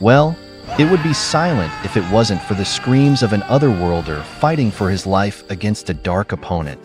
Well, it would be silent if it wasn't for the screams of an otherworlder fighting for his life against a dark opponent.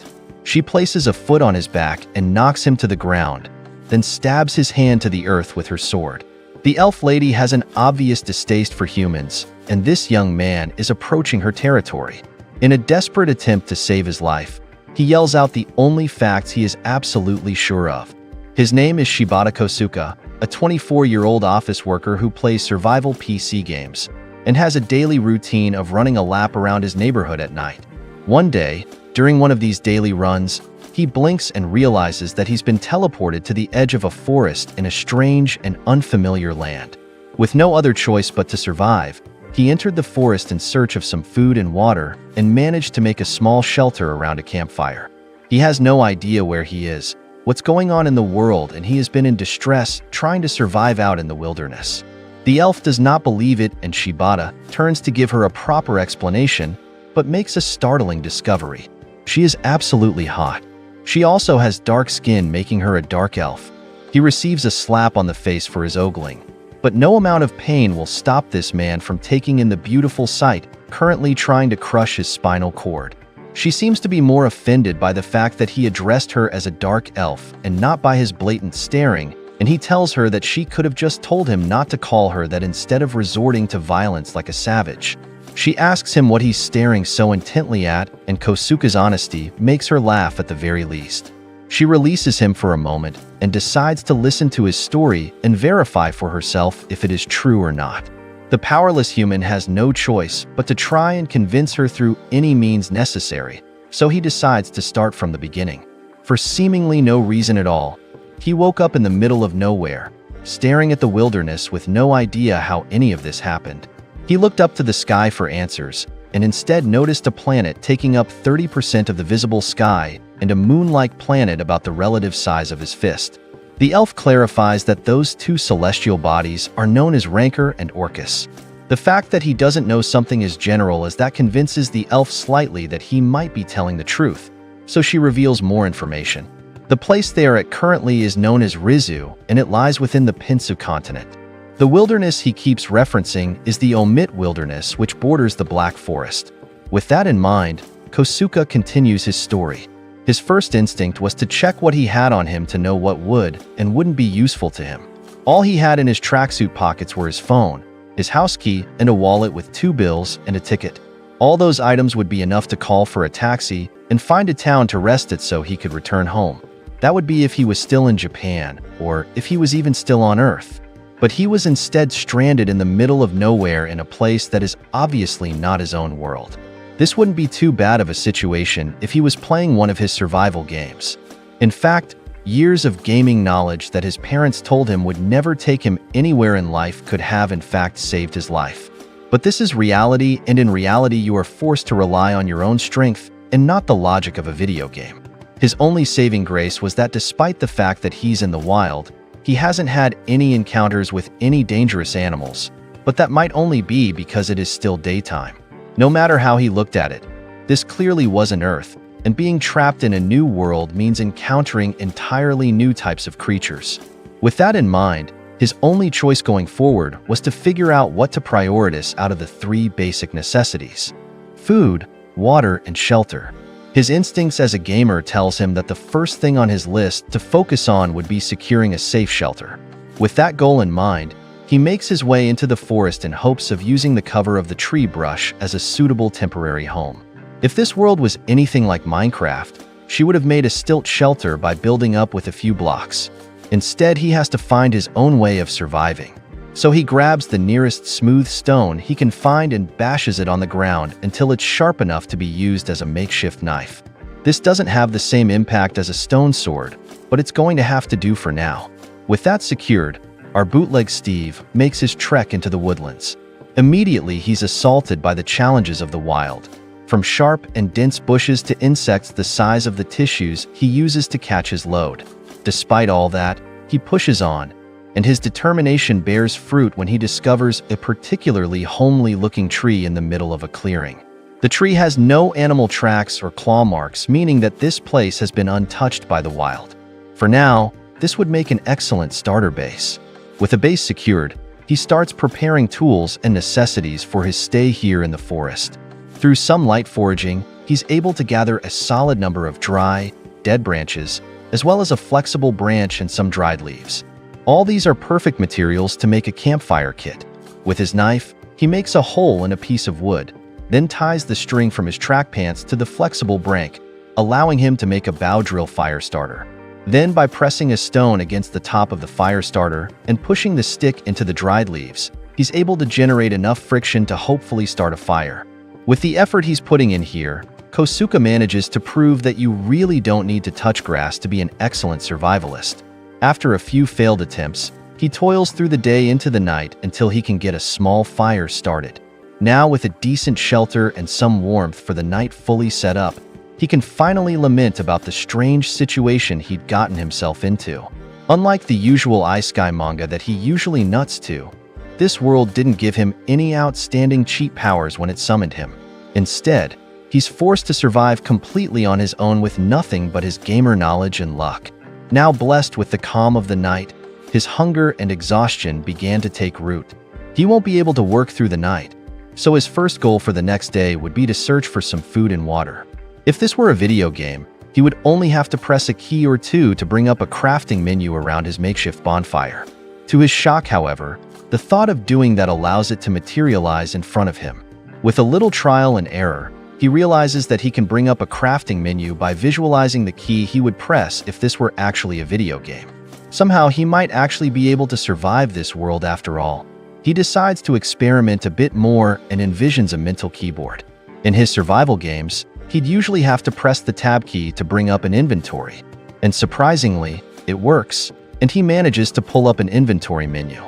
She places a foot on his back and knocks him to the ground, then stabs his hand to the earth with her sword. The elf lady has an obvious distaste for humans, and this young man is approaching her territory. In a desperate attempt to save his life, he yells out the only facts he is absolutely sure of. His name is Shibata Kosuka, a 24-year-old office worker who plays survival PC games and has a daily routine of running a lap around his neighborhood at night. One day, during one of these daily runs, he blinks and realizes that he's been teleported to the edge of a forest in a strange and unfamiliar land. With no other choice but to survive, he entered the forest in search of some food and water and managed to make a small shelter around a campfire. He has no idea where he is, what's going on in the world, and he has been in distress trying to survive out in the wilderness. The elf does not believe it, and Shibata turns to give her a proper explanation, but makes a startling discovery. She is absolutely hot. She also has dark skin, making her a dark elf. He receives a slap on the face for his ogling, but no amount of pain will stop this man from taking in the beautiful sight, currently trying to crush his spinal cord. She seems to be more offended by the fact that he addressed her as a dark elf and not by his blatant staring, and he tells her that she could have just told him not to call her that instead of resorting to violence like a savage. She asks him what he's staring so intently at, and Kosuka's honesty makes her laugh at the very least. She releases him for a moment and decides to listen to his story and verify for herself if it is true or not. The powerless human has no choice but to try and convince her through any means necessary, so he decides to start from the beginning. For seemingly no reason at all, he woke up in the middle of nowhere, staring at the wilderness with no idea how any of this happened. He looked up to the sky for answers, and instead noticed a planet taking up 30% of the visible sky and a moon-like planet about the relative size of his fist. The elf clarifies that those two celestial bodies are known as Rancor and Orcus. The fact that he doesn't know something as general as that convinces the elf slightly that he might be telling the truth, so she reveals more information. The place they are at currently is known as Rizu, and it lies within the Pinsu continent. The wilderness he keeps referencing is the Omit Wilderness, which borders the Black Forest. With that in mind, Kosuka continues his story. His first instinct was to check what he had on him to know what would and wouldn't be useful to him. All he had in his tracksuit pockets were his phone, his house key, and a wallet with 2 bills and a ticket. All those items would be enough to call for a taxi and find a town to rest at so he could return home. That would be if he was still in Japan, or if he was even still on Earth. But he was instead stranded in the middle of nowhere in a place that is obviously not his own world. This wouldn't be too bad of a situation if he was playing one of his survival games. In fact, years of gaming knowledge that his parents told him would never take him anywhere in life could have in fact saved his life. But this is reality, and in reality you are forced to rely on your own strength and not the logic of a video game. His only saving grace was that despite the fact that he's in the wild, he hasn't had any encounters with any dangerous animals, but that might only be because it is still daytime. No matter how he looked at it, this clearly wasn't Earth, and being trapped in a new world means encountering entirely new types of creatures. With that in mind, his only choice going forward was to figure out what to prioritize out of the 3 basic necessities: food, water, and shelter. His instincts as a gamer tells him that the first thing on his list to focus on would be securing a safe shelter. With that goal in mind, he makes his way into the forest in hopes of using the cover of the tree brush as a suitable temporary home. If this world was anything like Minecraft, she would have made a stilt shelter by building up with a few blocks. Instead, he has to find his own way of surviving. So he grabs the nearest smooth stone he can find and bashes it on the ground until it's sharp enough to be used as a makeshift knife. This doesn't have the same impact as a stone sword, but it's going to have to do for now. With that secured, our bootleg Steve makes his trek into the woodlands. Immediately, he's assaulted by the challenges of the wild. From sharp and dense bushes to insects the size of the tissues he uses to catch his load. Despite all that, he pushes on, and his determination bears fruit when he discovers a particularly homely-looking tree in the middle of a clearing. The tree has no animal tracks or claw marks, meaning that this place has been untouched by the wild. For now, this would make an excellent starter base. With a base secured, he he starts preparing tools and necessities for his stay here in the forest. Through some light foraging, he's able to gather a solid number of dry, dead branches, as well as a flexible branch and some dried leaves. All these are perfect materials to make a campfire kit. With his knife, he makes a hole in a piece of wood, then ties the string from his track pants to the flexible branch, allowing him to make a bow drill fire starter. Then, by pressing a stone against the top of the fire starter and pushing the stick into the dried leaves, he's able to generate enough friction to hopefully start a fire. With the effort he's putting in here, Kosuke manages to prove that you really don't need to touch grass to be an excellent survivalist. After a few failed attempts, he toils through the day into the night until he can get a small fire started. Now, with a decent shelter and some warmth for the night fully set up, he can finally lament about the strange situation he'd gotten himself into. Unlike the usual Isekai manga that he usually nuts to, this world didn't give him any outstanding cheat powers when it summoned him. Instead, he's forced to survive completely on his own with nothing but his gamer knowledge and luck. Now blessed with the calm of the night, his hunger and exhaustion began to take root. He won't be able to work through the night, so his first goal for the next day would be to search for some food and water. If this were a video game, he would only have to press a key or two to bring up a crafting menu around his makeshift bonfire. To his shock, however, the thought of doing that allows it to materialize in front of him. With a little trial and error, he realizes that he can bring up a crafting menu by visualizing the key he would press if this were actually a video game. Somehow, he might actually be able to survive this world after all. He decides to experiment a bit more and envisions a mental keyboard. In his survival games, he'd usually have to press the tab key to bring up an inventory. And surprisingly, it works, and he manages to pull up an inventory menu.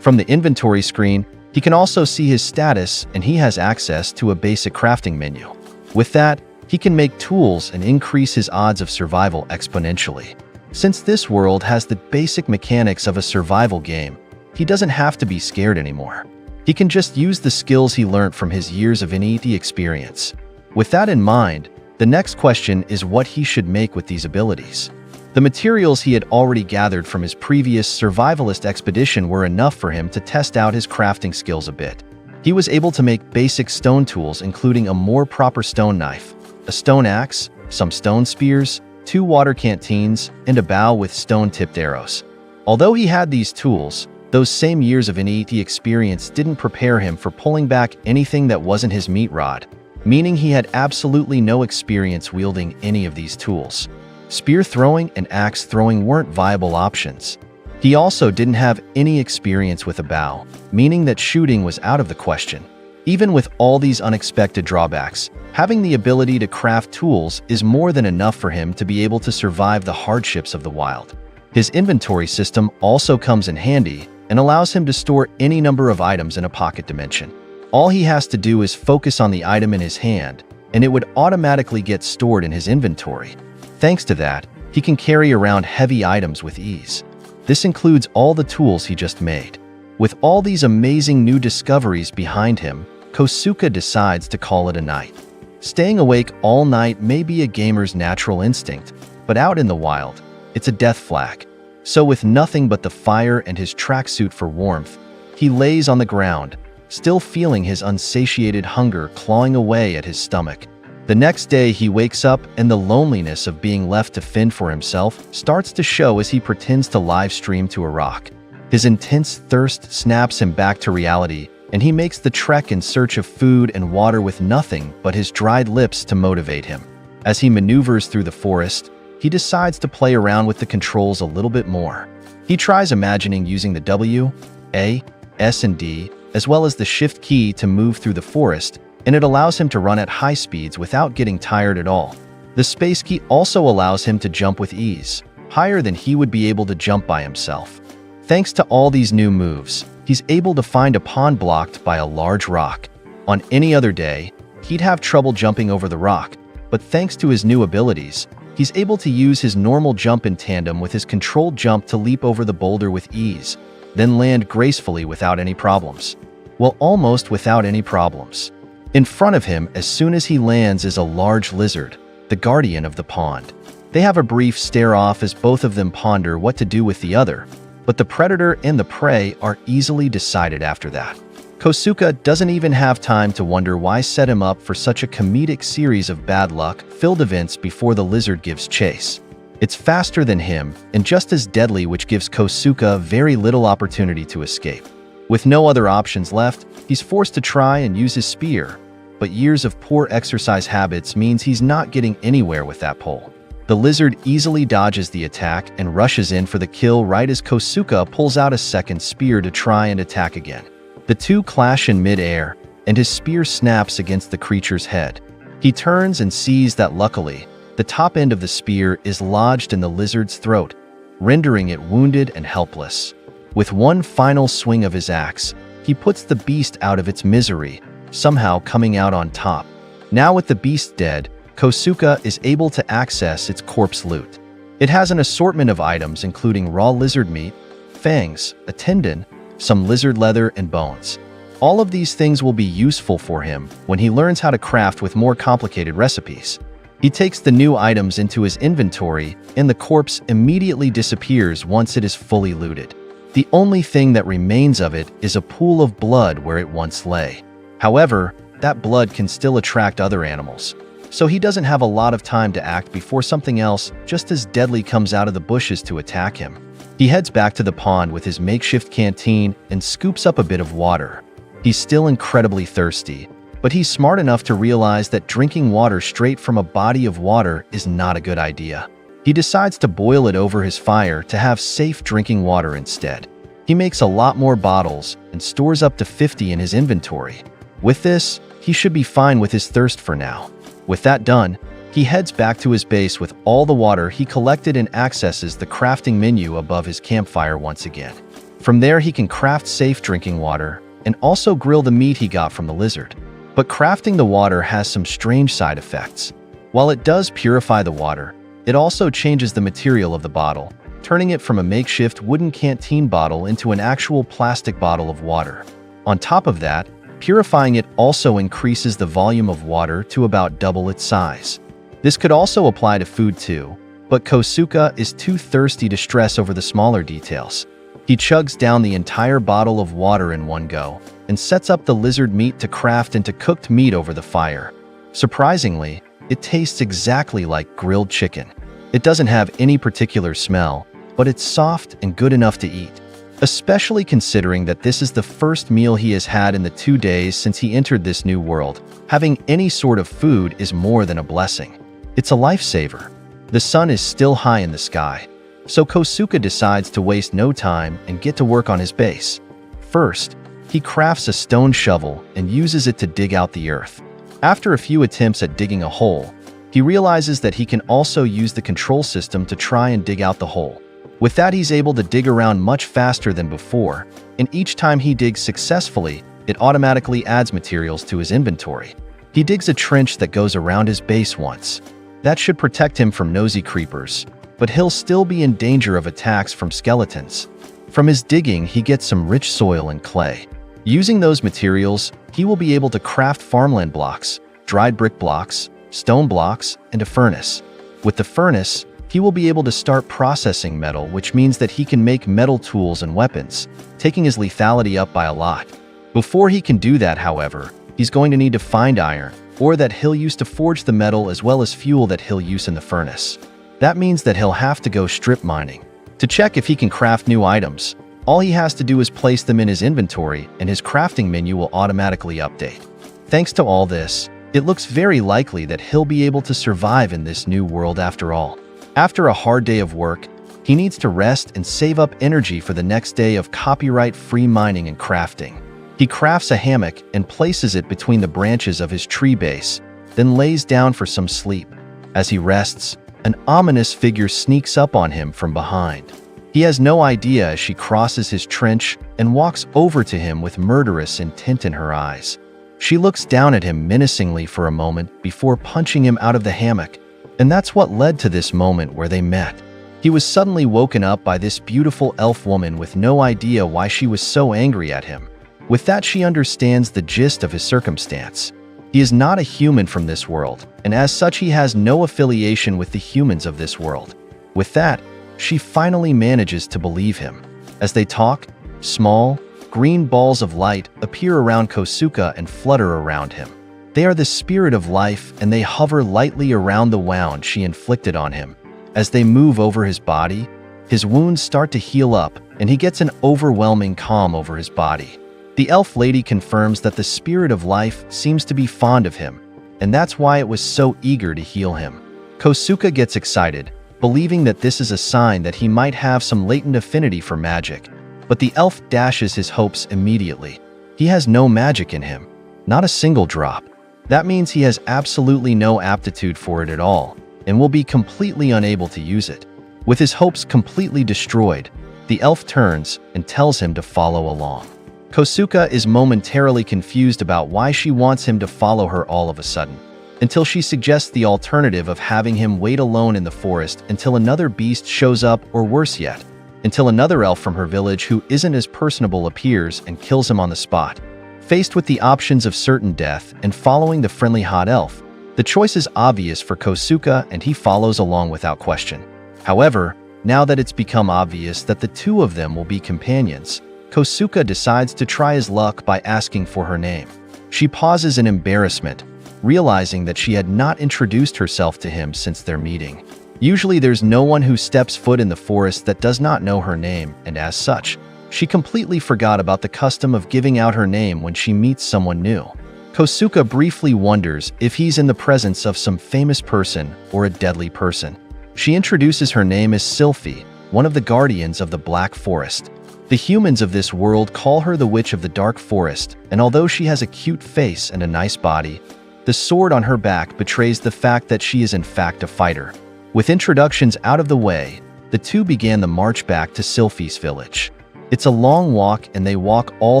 From the inventory screen, he can also see his status, and he has access to a basic crafting menu. With that, he can make tools and increase his odds of survival exponentially. Since this world has the basic mechanics of a survival game, he doesn't have to be scared anymore. He can just use the skills he learned from his years of NET experience. With that in mind, the next question is what he should make with these abilities. The materials he had already gathered from his previous survivalist expedition were enough for him to test out his crafting skills a bit. He was able to make basic stone tools, including a more proper stone knife, a stone axe, some stone spears, 2 water canteens, and a bow with stone-tipped arrows. Although he had these tools, those same years of NET experience didn't prepare him for pulling back anything that wasn't his meat rod, meaning he had absolutely no experience wielding any of these tools. Spear throwing and axe throwing weren't viable options. He also didn't have any experience with a bow, meaning that shooting was out of the question. Even with all these unexpected drawbacks, having the ability to craft tools is more than enough for him to be able to survive the hardships of the wild. His inventory system also comes in handy and allows him to store any number of items in a pocket dimension. All he has to do is focus on the item in his hand, and it would automatically get stored in his inventory. Thanks to that, he can carry around heavy items with ease. This includes all the tools he just made. With all these amazing new discoveries behind him, Kosuke decides to call it a night. Staying awake all night may be a gamer's natural instinct, but out in the wild, it's a death flag. So with nothing but the fire and his tracksuit for warmth, he lays on the ground, still feeling his unsatiated hunger clawing away at his stomach. The next day he wakes up and the loneliness of being left to fend for himself starts to show as he pretends to live stream to a rock. His intense thirst snaps him back to reality, and he makes the trek in search of food and water with nothing but his dried lips to motivate him. As he maneuvers through the forest, he decides to play around with the controls a little bit more. He tries imagining using the W, A, S, and D, as well as the Shift key to move through the forest, and it allows him to run at high speeds without getting tired at all. The Space key also allows him to jump with ease, higher than he would be able to jump by himself. Thanks to all these new moves, he's able to find a pond blocked by a large rock. On any other day, he'd have trouble jumping over the rock, but thanks to his new abilities, he's able to use his normal jump in tandem with his controlled jump to leap over the boulder with ease, then land gracefully without any problems. Well, almost without any problems. In front of him, as soon as he lands, is a large lizard, the guardian of the pond. They have a brief stare-off as both of them ponder what to do with the other, but the predator and the prey are easily decided after that. Kosuke doesn't even have time to wonder why set him up for such a comedic series of bad luck-filled events before the lizard gives chase. It's faster than him and just as deadly, which gives Kosuke very little opportunity to escape. With no other options left, he's forced to try and use his spear, but years of poor exercise habits means he's not getting anywhere with that pole. The lizard easily dodges the attack and rushes in for the kill right as Kosuke pulls out a second spear to try and attack again. The two clash in mid-air, and his spear snaps against the creature's head. He turns and sees that luckily, the top end of the spear is lodged in the lizard's throat, rendering it wounded and helpless. With one final swing of his axe, he puts the beast out of its misery, somehow coming out on top. Now with the beast dead, Kosuke is able to access its corpse loot. It has an assortment of items including raw lizard meat, fangs, a tendon, some lizard leather, and bones. All of these things will be useful for him when he learns how to craft with more complicated recipes. He takes the new items into his inventory, and the corpse immediately disappears once it is fully looted. The only thing that remains of it is a pool of blood where it once lay. However, that blood can still attract other animals, so he doesn't have a lot of time to act before something else just as deadly comes out of the bushes to attack him. He heads back to the pond with his makeshift canteen and scoops up a bit of water. He's still incredibly thirsty, but he's smart enough to realize that drinking water straight from a body of water is not a good idea. He decides to boil it over his fire to have safe drinking water instead. He makes a lot more bottles and stores up to 50 in his inventory. With this, he should be fine with his thirst for now. With that done, he heads back to his base with all the water he collected and accesses the crafting menu above his campfire once again. From there, he can craft safe drinking water and also grill the meat he got from the lizard. But crafting the water has some strange side effects. While it does purify the water, it also changes the material of the bottle, turning it from a makeshift wooden canteen bottle into an actual plastic bottle of water. On top of that, purifying it also increases the volume of water to about double its size. This could also apply to food too, but Kosuke is too thirsty to stress over the smaller details. He chugs down the entire bottle of water in one go and sets up the lizard meat to craft into cooked meat over the fire. Surprisingly, it tastes exactly like grilled chicken. It doesn't have any particular smell, but it's soft and good enough to eat. Especially considering that this is the first meal he has had in the 2 days since he entered this new world. Having any sort of food is more than a blessing. It's a lifesaver. The sun is still high in the sky, so Kosuke decides to waste no time and get to work on his base. First, he crafts a stone shovel and uses it to dig out the earth. After a few attempts at digging a hole, he realizes that he can also use the control system to try and dig out the hole. With that, he's able to dig around much faster than before, and each time he digs successfully, it automatically adds materials to his inventory. He digs a trench that goes around his base once. That should protect him from nosy creepers, but he'll still be in danger of attacks from skeletons. From his digging, he gets some rich soil and clay. Using those materials, he will be able to craft farmland blocks, dried brick blocks, stone blocks, and a furnace. With the furnace, he will be able to start processing metal, which means that he can make metal tools and weapons, taking his lethality up by a lot. Before he can do that, however, he's going to need to find iron, or that he'll use to forge the metal, as well as fuel that he'll use in the furnace. That means that he'll have to go strip mining. To check if he can craft new items, all he has to do is place them in his inventory and his crafting menu will automatically update. Thanks to all this, it looks very likely that he'll be able to survive in this new world after all. After a hard day of work, he needs to rest and save up energy for the next day of copyright-free mining and crafting. He crafts a hammock and places it between the branches of his tree base, then lays down for some sleep. As he rests, an ominous figure sneaks up on him from behind. He has no idea as she crosses his trench and walks over to him with murderous intent in her eyes. She looks down at him menacingly for a moment before punching him out of the hammock, and that's what led to this moment where they met. He was suddenly woken up by this beautiful elf woman with no idea why she was so angry at him. With that, she understands the gist of his circumstance. He is not a human from this world, and as such he has no affiliation with the humans of this world. With that, she finally manages to believe him. As they talk, small, green balls of light appear around Kosuke and flutter around him. They are the spirit of life, and they hover lightly around the wound she inflicted on him. As they move over his body, his wounds start to heal up, and he gets an overwhelming calm over his body. The elf lady confirms that the spirit of life seems to be fond of him, and that's why it was so eager to heal him. Kosuke gets excited, believing that this is a sign that he might have some latent affinity for magic, but the elf dashes his hopes immediately. He has no magic in him, not a single drop. That means he has absolutely no aptitude for it at all, and will be completely unable to use it. With his hopes completely destroyed, the elf turns and tells him to follow along. Kosuke is momentarily confused about why she wants him to follow her all of a sudden, until she suggests the alternative of having him wait alone in the forest until another beast shows up, or worse yet, until another elf from her village who isn't as personable appears and kills him on the spot. Faced with the options of certain death and following the friendly hot elf, the choice is obvious for Kosuke, and he follows along without question. However, now that it's become obvious that the two of them will be companions, Kosuke decides to try his luck by asking for her name. She pauses in embarrassment, realizing that she had not introduced herself to him since their meeting. Usually there's no one who steps foot in the forest that does not know her name, and as such, she completely forgot about the custom of giving out her name when she meets someone new. Kosuke briefly wonders if he's in the presence of some famous person or a deadly person. She introduces her name as Sylphie, one of the guardians of the Black Forest. The humans of this world call her the Witch of the Dark Forest, and although she has a cute face and a nice body, the sword on her back betrays the fact that she is in fact a fighter. With introductions out of the way, the two began the march back to Sylphie's village. It's a long walk, and they walk all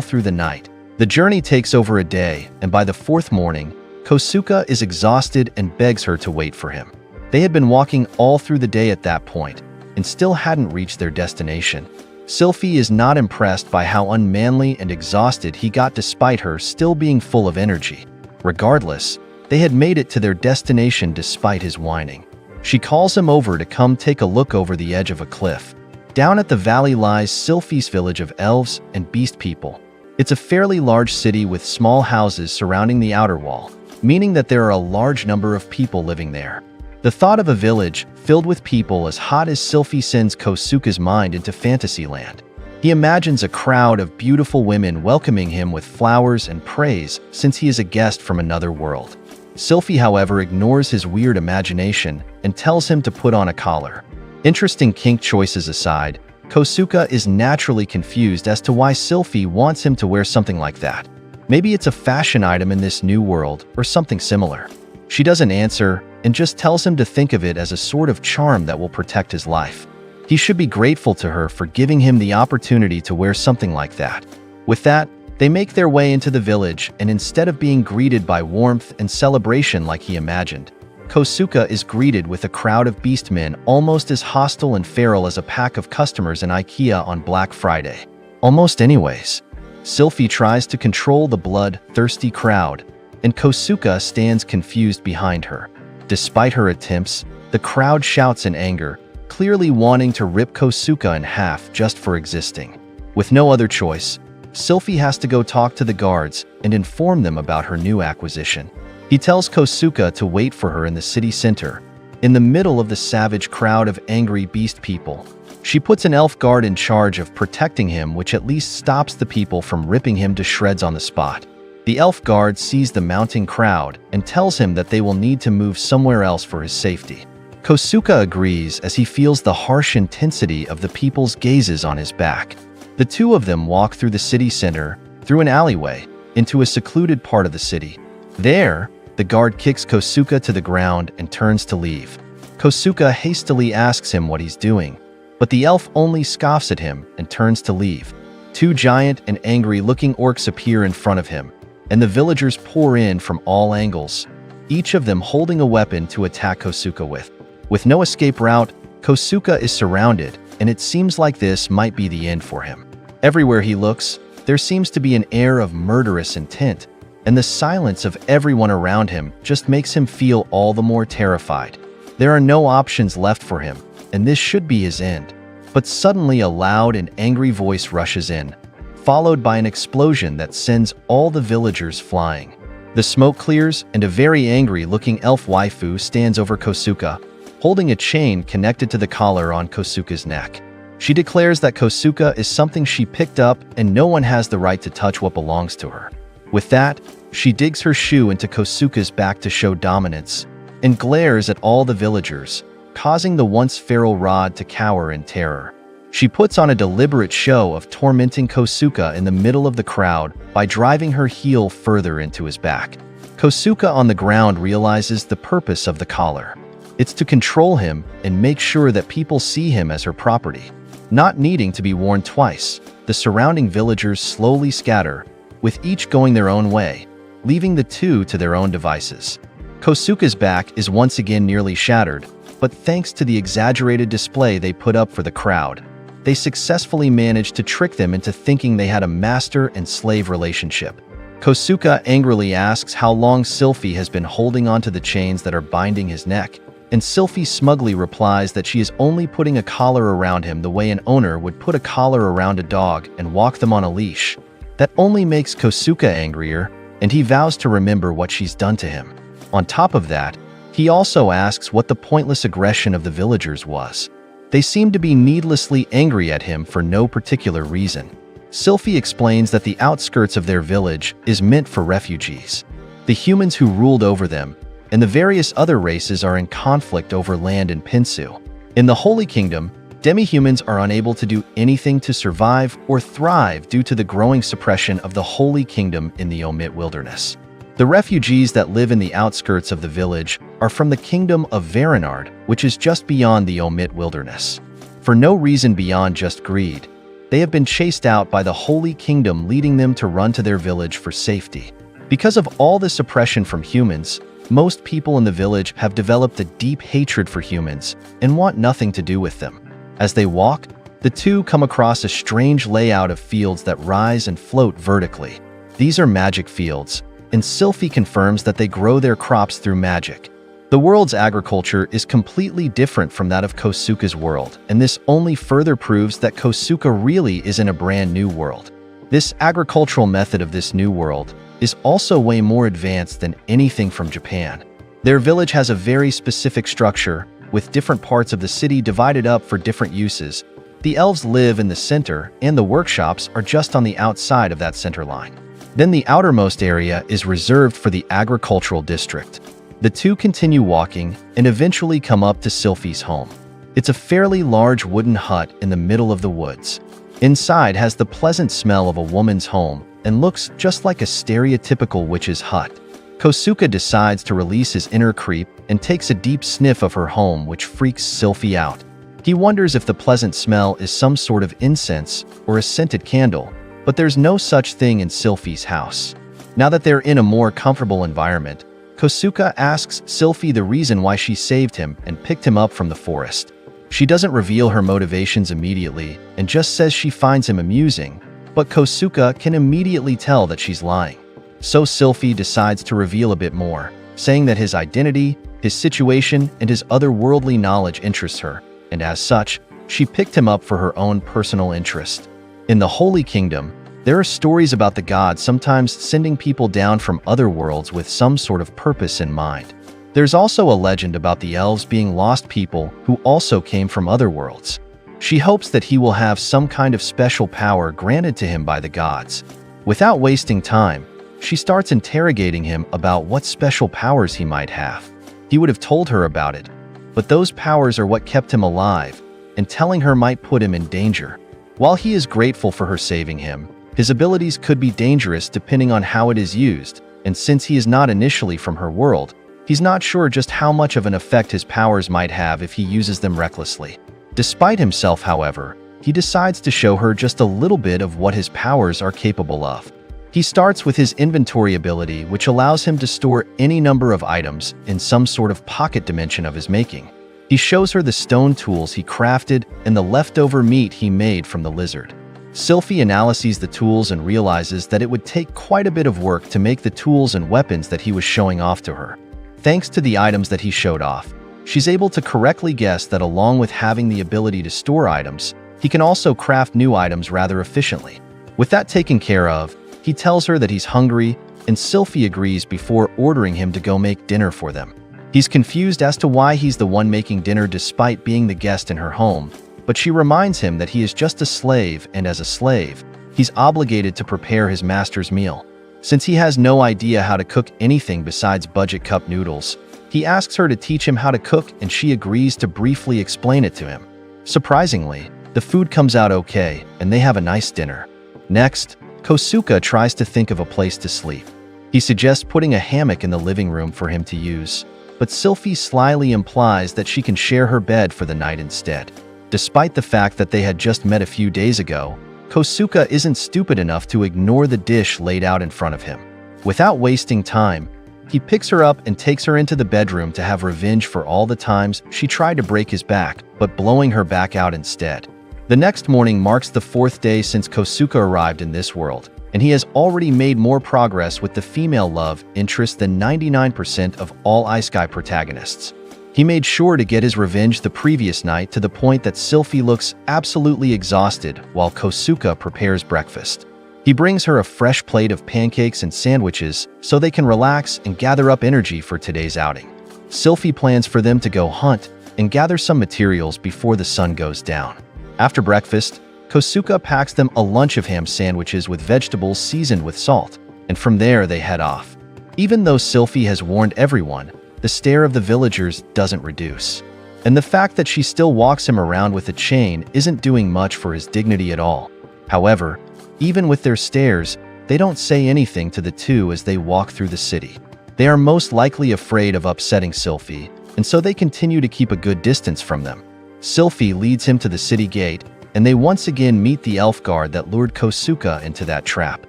through the night. The journey takes over a day, and by the fourth morning, Kosuke is exhausted and begs her to wait for him. They had been walking all through the day at that point, and still hadn't reached their destination. Sylphie is not impressed by how unmanly and exhausted he got despite her still being full of energy. Regardless, they had made it to their destination despite his whining. She calls him over to come take a look over the edge of a cliff. Down at the valley lies Sylphie's village of elves and beast people. It's a fairly large city with small houses surrounding the outer wall, meaning that there are a large number of people living there. The thought of a village filled with people as hot as Sylphie sends Kosuke's mind into Fantasyland. He imagines a crowd of beautiful women welcoming him with flowers and praise since he is a guest from another world. Sylphie, however, ignores his weird imagination and tells him to put on a collar. Interesting kink choices aside, Kosuke is naturally confused as to why Sylphie wants him to wear something like that. Maybe it's a fashion item in this new world or something similar. She doesn't answer and just tells him to think of it as a sort of charm that will protect his life. He should be grateful to her for giving him the opportunity to wear something like that. With that, they make their way into the village, and instead of being greeted by warmth and celebration like he imagined, Kosuke is greeted with a crowd of beastmen almost as hostile and feral as a pack of customers in IKEA on Black Friday. Almost anyways. Sylphie tries to control the blood-thirsty crowd, and Kosuke stands confused behind her. Despite her attempts, the crowd shouts in anger, clearly wanting to rip Kosuke in half just for existing. With no other choice, Sylphie has to go talk to the guards and inform them about her new acquisition. He tells Kosuke to wait for her in the city center, in the middle of the savage crowd of angry beast people. She puts an elf guard in charge of protecting him, which at least stops the people from ripping him to shreds on the spot. The elf guard sees the mounting crowd and tells him that they will need to move somewhere else for his safety. Kosuke agrees as he feels the harsh intensity of the people's gazes on his back. The two of them walk through the city center, through an alleyway, into a secluded part of the city. There, the guard kicks Kosuke to the ground and turns to leave. Kosuke hastily asks him what he's doing, but the elf only scoffs at him and turns to leave. Two giant and angry-looking orcs appear in front of him, and the villagers pour in from all angles, each of them holding a weapon to attack Kosuke with. With no escape route, Kosuke is surrounded, and it seems like this might be the end for him. Everywhere he looks, there seems to be an air of murderous intent, and the silence of everyone around him just makes him feel all the more terrified. There are no options left for him, and this should be his end. But suddenly a loud and angry voice rushes in, followed by an explosion that sends all the villagers flying. The smoke clears, and a very angry-looking elf waifu stands over Kosuka, holding a chain connected to the collar on Kosuka's neck. She declares that Kosuka is something she picked up and no one has the right to touch what belongs to her. With that, she digs her shoe into Kosuka's back to show dominance and glares at all the villagers, causing the once feral rod to cower in terror. She puts on a deliberate show of tormenting Kosuka in the middle of the crowd by driving her heel further into his back. Kosuka on the ground realizes the purpose of the collar. It's to control him and make sure that people see him as her property. Not needing to be worn twice, the surrounding villagers slowly scatter, with each going their own way, leaving the two to their own devices. Kosuka's back is once again nearly shattered, but thanks to the exaggerated display they put up for the crowd, they successfully managed to trick them into thinking they had a master and slave relationship. Kosuka angrily asks how long Sylphie has been holding onto the chains that are binding his neck, and Sylphie smugly replies that she is only putting a collar around him the way an owner would put a collar around a dog and walk them on a leash. That only makes Kosuka angrier, and he vows to remember what she's done to him. On top of that, he also asks what the pointless aggression of the villagers was. They seem to be needlessly angry at him for no particular reason. Sylphie explains that the outskirts of their village is meant for refugees. The humans who ruled over them and the various other races are in conflict over land in Pinsu. In the Holy Kingdom, demi-humans are unable to do anything to survive or thrive due to the growing suppression of the Holy Kingdom in the Omit Wilderness. The refugees that live in the outskirts of the village are from the kingdom of Varanard, which is just beyond the Omit Wilderness. For no reason beyond just greed, they have been chased out by the Holy Kingdom, leading them to run to their village for safety. Because of all this oppression from humans, most people in the village have developed a deep hatred for humans and want nothing to do with them. As they walk, the two come across a strange layout of fields that rise and float vertically. These are magic fields, and Sylphie confirms that they grow their crops through magic. The world's agriculture is completely different from that of Kosuka's world, and this only further proves that Kosuka really is in a brand new world. This agricultural method of this new world is also way more advanced than anything from Japan. Their village has a very specific structure, with different parts of the city divided up for different uses. The elves live in the center, and the workshops are just on the outside of that center line. Then the outermost area is reserved for the agricultural district. The two continue walking and eventually come up to Sylphie's home. It's a fairly large wooden hut in the middle of the woods. Inside has the pleasant smell of a woman's home and looks just like a stereotypical witch's hut. Kosuka decides to release his inner creep and takes a deep sniff of her home, which freaks Sylphie out. He wonders if the pleasant smell is some sort of incense or a scented candle, but there's no such thing in Sylphie's house. Now that they're in a more comfortable environment, Kosuka asks Sylphie the reason why she saved him and picked him up from the forest. She doesn't reveal her motivations immediately and just says she finds him amusing, but Kosuka can immediately tell that she's lying. So Sylphie decides to reveal a bit more, saying that his identity, his situation, and his otherworldly knowledge interests her, and as such, she picked him up for her own personal interest. In the Holy Kingdom, there are stories about the gods sometimes sending people down from other worlds with some sort of purpose in mind. There's also a legend about the elves being lost people who also came from other worlds. She hopes that he will have some kind of special power granted to him by the gods. Without wasting time, she starts interrogating him about what special powers he might have. He would have told her about it, but those powers are what kept him alive, and telling her might put him in danger. While he is grateful for her saving him, his abilities could be dangerous depending on how it is used, and since he is not initially from her world, he's not sure just how much of an effect his powers might have if he uses them recklessly. Despite himself, however, he decides to show her just a little bit of what his powers are capable of. He starts with his inventory ability, which allows him to store any number of items in some sort of pocket dimension of his making. He shows her the stone tools he crafted and the leftover meat he made from the lizard. Sylphie analyzes the tools and realizes that it would take quite a bit of work to make the tools and weapons that he was showing off to her. Thanks to the items that he showed off, she's able to correctly guess that along with having the ability to store items, He can also craft new items rather efficiently. With that taken care of, he tells her that he's hungry, and Sylphie agrees before ordering him to go make dinner for them. He's confused as to why he's the one making dinner despite being the guest in her home, but she reminds him that he is just a slave, and as a slave, he's obligated to prepare his master's meal. Since he has no idea how to cook anything besides budget cup noodles, he asks her to teach him how to cook, and she agrees to briefly explain it to him. Surprisingly, the food comes out okay, and they have a nice dinner. Next, Kosuke tries to think of a place to sleep. He suggests putting a hammock in the living room for him to use, but Sylphie slyly implies that she can share her bed for the night instead. Despite the fact that they had just met a few days ago, Kosuke isn't stupid enough to ignore the dish laid out in front of him. Without wasting time, he picks her up and takes her into the bedroom to have revenge for all the times she tried to break his back, but blowing her back out instead. The next morning marks the 4th day since Kosuke arrived in this world, and he has already made more progress with the female love interest than 99% of all Isekai protagonists. He made sure to get his revenge the previous night to the point that Sylphie looks absolutely exhausted while Kosuke prepares breakfast. He brings her a fresh plate of pancakes and sandwiches so they can relax and gather up energy for today's outing. Sylphie plans for them to go hunt and gather some materials before the sun goes down. After breakfast, Kosuke packs them a lunch of ham sandwiches with vegetables seasoned with salt, and from there they head off. Even though Sylphie has warned everyone, the stare of the villagers doesn't reduce. And the fact that she still walks him around with a chain isn't doing much for his dignity at all. However, even with their stares, they don't say anything to the two as they walk through the city. They are most likely afraid of upsetting Sylphie, and so they continue to keep a good distance from them. Sylphie leads him to the city gate, and they once again meet the elf guard that lured Kosuke into that trap.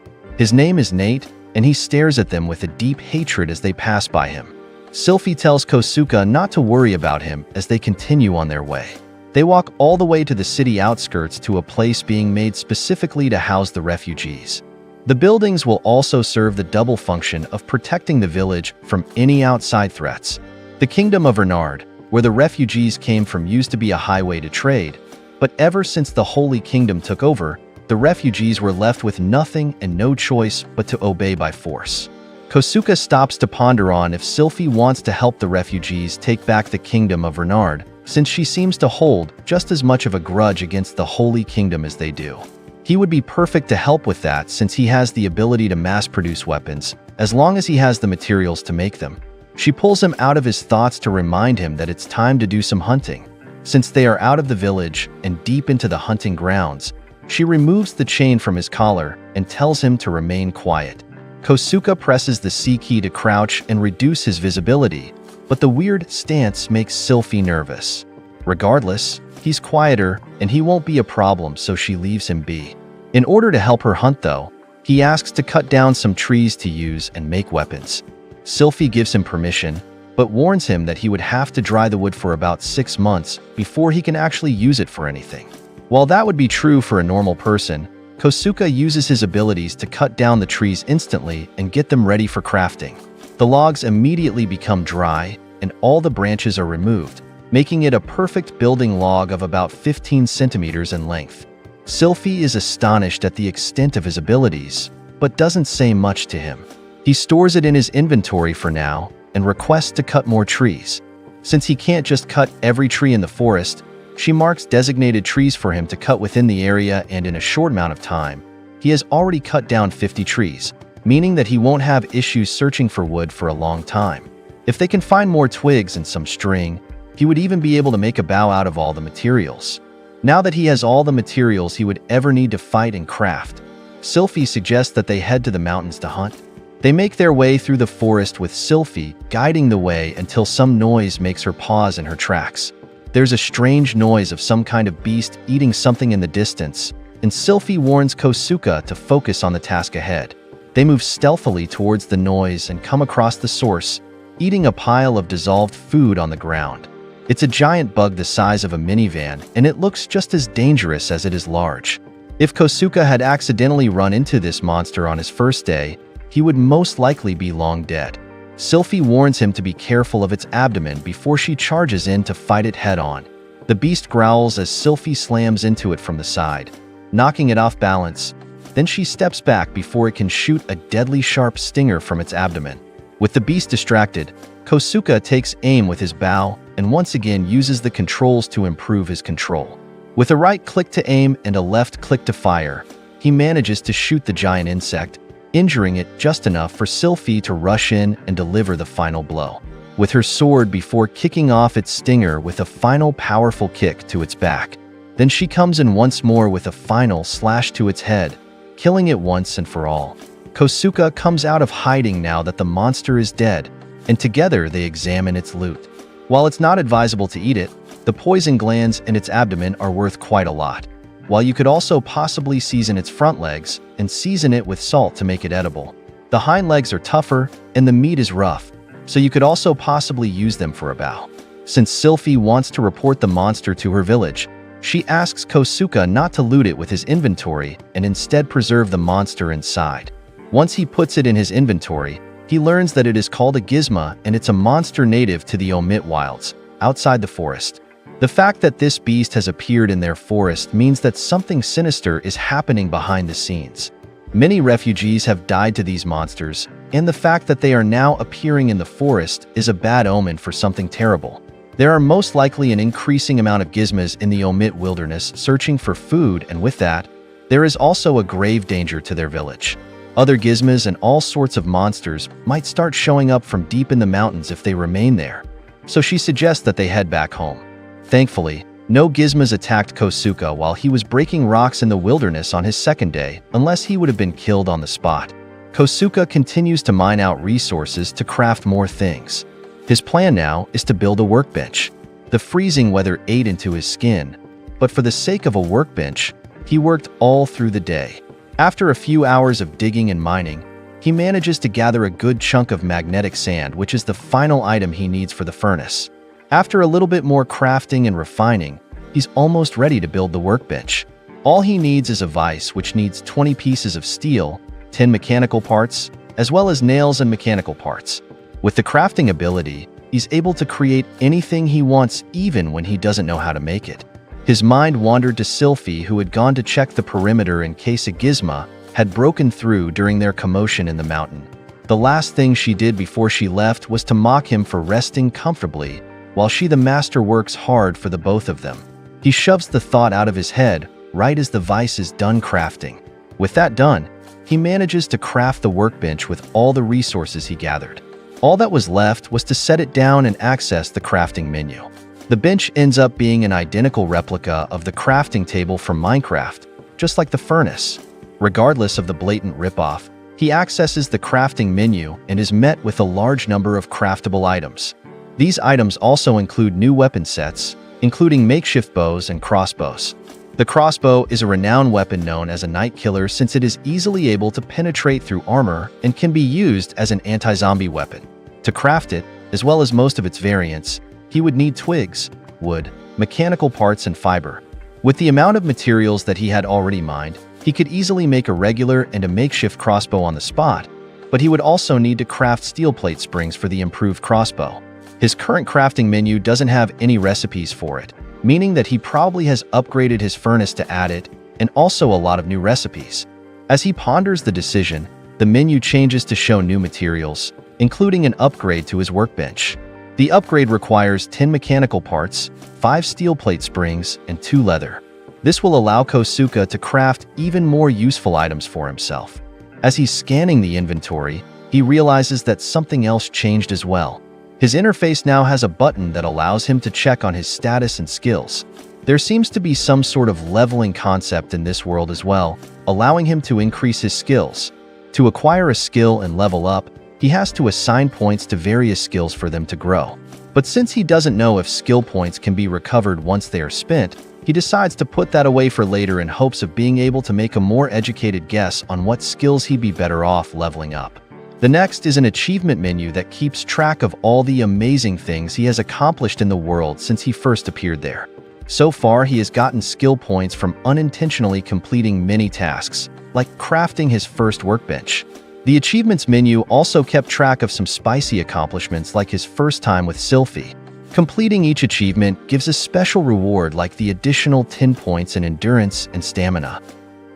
His name is Nate, and he stares at them with a deep hatred as they pass by him. Sylphie tells Kosuke not to worry about him as they continue on their way. They walk all the way to the city outskirts to a place being made specifically to house the refugees. The buildings will also serve the double function of protecting the village from any outside threats. The Kingdom of Renard, where the refugees came from, used to be a highway to trade, but ever since the Holy Kingdom took over, the refugees were left with nothing and no choice but to obey by force. Kosuke stops to ponder on if Sylphie wants to help the refugees take back the Kingdom of Renard, since she seems to hold just as much of a grudge against the Holy Kingdom as they do. He would be perfect to help with that since he has the ability to mass-produce weapons, as long as he has the materials to make them. She pulls him out of his thoughts to remind him that it's time to do some hunting. Since they are out of the village and deep into the hunting grounds, she removes the chain from his collar and tells him to remain quiet. Kosuke presses the C key to crouch and reduce his visibility, but the weird stance makes Sylphie nervous. Regardless, he's quieter and he won't be a problem, so she leaves him be. In order to help her hunt though, he asks to cut down some trees to use and make weapons. Sylphie gives him permission, but warns him that he would have to dry the wood for about 6 months before he can actually use it for anything. While that would be true for a normal person, Kosuke uses his abilities to cut down the trees instantly and get them ready for crafting. The logs immediately become dry, and all the branches are removed, making it a perfect building log of about 15 centimeters in length. Sylphie is astonished at the extent of his abilities, but doesn't say much to him. He stores it in his inventory for now and requests to cut more trees. Since he can't just cut every tree in the forest, she marks designated trees for him to cut within the area, and in a short amount of time, he has already cut down 50 trees, meaning that he won't have issues searching for wood for a long time. If they can find more twigs and some string, he would even be able to make a bow out of all the materials. Now that he has all the materials he would ever need to fight and craft, Sylphie suggests that they head to the mountains to hunt. They make their way through the forest with Sylphie guiding the way until some noise makes her pause in her tracks. There's a strange noise of some kind of beast eating something in the distance, and Sylphie warns Kosuke to focus on the task ahead. They move stealthily towards the noise and come across the source, eating a pile of dissolved food on the ground. It's a giant bug the size of a minivan, and it looks just as dangerous as it is large. If Kosuke had accidentally run into this monster on his first day, he would most likely be long dead. Sylphie warns him to be careful of its abdomen before she charges in to fight it head-on. The beast growls as Sylphie slams into it from the side, knocking it off balance. Then she steps back before it can shoot a deadly sharp stinger from its abdomen. With the beast distracted, Kosuke takes aim with his bow and once again uses the controls to improve his control. With a right click to aim and a left click to fire, he manages to shoot the giant insect, injuring it just enough for Sylphie to rush in and deliver the final blow with her sword before kicking off its stinger with a final powerful kick to its back. Then she comes in once more with a final slash to its head, killing it once and for all. Kosuke comes out of hiding now that the monster is dead, and together they examine its loot. While it's not advisable to eat it, the poison glands in its abdomen are worth quite a lot. While you could also possibly season its front legs and season it with salt to make it edible. The hind legs are tougher and the meat is rough, so you could also possibly use them for a bow. Since Sylphie wants to report the monster to her village, she asks Kosuke not to loot it with his inventory and instead preserve the monster inside. Once he puts it in his inventory, he learns that it is called a gizmo and it's a monster native to the Omit Wilds, outside the forest. The fact that this beast has appeared in their forest means that something sinister is happening behind the scenes. Many refugees have died to these monsters, and the fact that they are now appearing in the forest is a bad omen for something terrible. There are most likely an increasing amount of gizmos in the Omit wilderness searching for food, and with that, there is also a grave danger to their village. Other gizmos and all sorts of monsters might start showing up from deep in the mountains if they remain there, so she suggests that they head back home. Thankfully, no gizmos attacked Kosuke while he was breaking rocks in the wilderness on his second day, unless he would have been killed on the spot. Kosuke continues to mine out resources to craft more things. His plan now is to build a workbench. The freezing weather ate into his skin, but for the sake of a workbench, he worked all through the day. After a few hours of digging and mining, he manages to gather a good chunk of magnetic sand, which is the final item he needs for the furnace. After a little bit more crafting and refining, he's almost ready to build the workbench. All he needs is a vise, which needs 20 pieces of steel, 10 mechanical parts, as well as nails and mechanical parts. With the crafting ability, he's able to create anything he wants even when he doesn't know how to make it. His mind wandered to Sylphie, who had gone to check the perimeter in case a gizmo had broken through during their commotion in the mountain. The last thing she did before she left was to mock him for resting comfortably, while she the master works hard for the both of them. He shoves the thought out of his head right as the vise is done crafting. With that done, he manages to craft the workbench with all the resources he gathered. All that was left was to set it down and access the crafting menu. The bench ends up being an identical replica of the crafting table from Minecraft, just like the furnace. Regardless of the blatant ripoff, he accesses the crafting menu and is met with a large number of craftable items. These items also include new weapon sets, including makeshift bows and crossbows. The crossbow is a renowned weapon known as a night killer since it is easily able to penetrate through armor and can be used as an anti-zombie weapon. To craft it, as well as most of its variants, he would need twigs, wood, mechanical parts, and fiber. With the amount of materials that he had already mined, he could easily make a regular and a makeshift crossbow on the spot, but he would also need to craft steel plate springs for the improved crossbow. His current crafting menu doesn't have any recipes for it, meaning that he probably has upgraded his furnace to add it, and also a lot of new recipes. As he ponders the decision, the menu changes to show new materials, including an upgrade to his workbench. The upgrade requires 10 mechanical parts, 5 steel plate springs, and 2 leather. This will allow Kosuke to craft even more useful items for himself. As he's scanning the inventory, he realizes that something else changed as well. His interface now has a button that allows him to check on his status and skills. There seems to be some sort of leveling concept in this world as well, allowing him to increase his skills. To acquire a skill and level up, he has to assign points to various skills for them to grow. But since he doesn't know if skill points can be recovered once they are spent, he decides to put that away for later in hopes of being able to make a more educated guess on what skills he'd be better off leveling up. The next is an achievement menu that keeps track of all the amazing things he has accomplished in the world since he first appeared there. So far, he has gotten skill points from unintentionally completing many tasks, like crafting his first workbench. The achievements menu also kept track of some spicy accomplishments like his first time with Sylphie. Completing each achievement gives a special reward like the additional 10 points in endurance and stamina.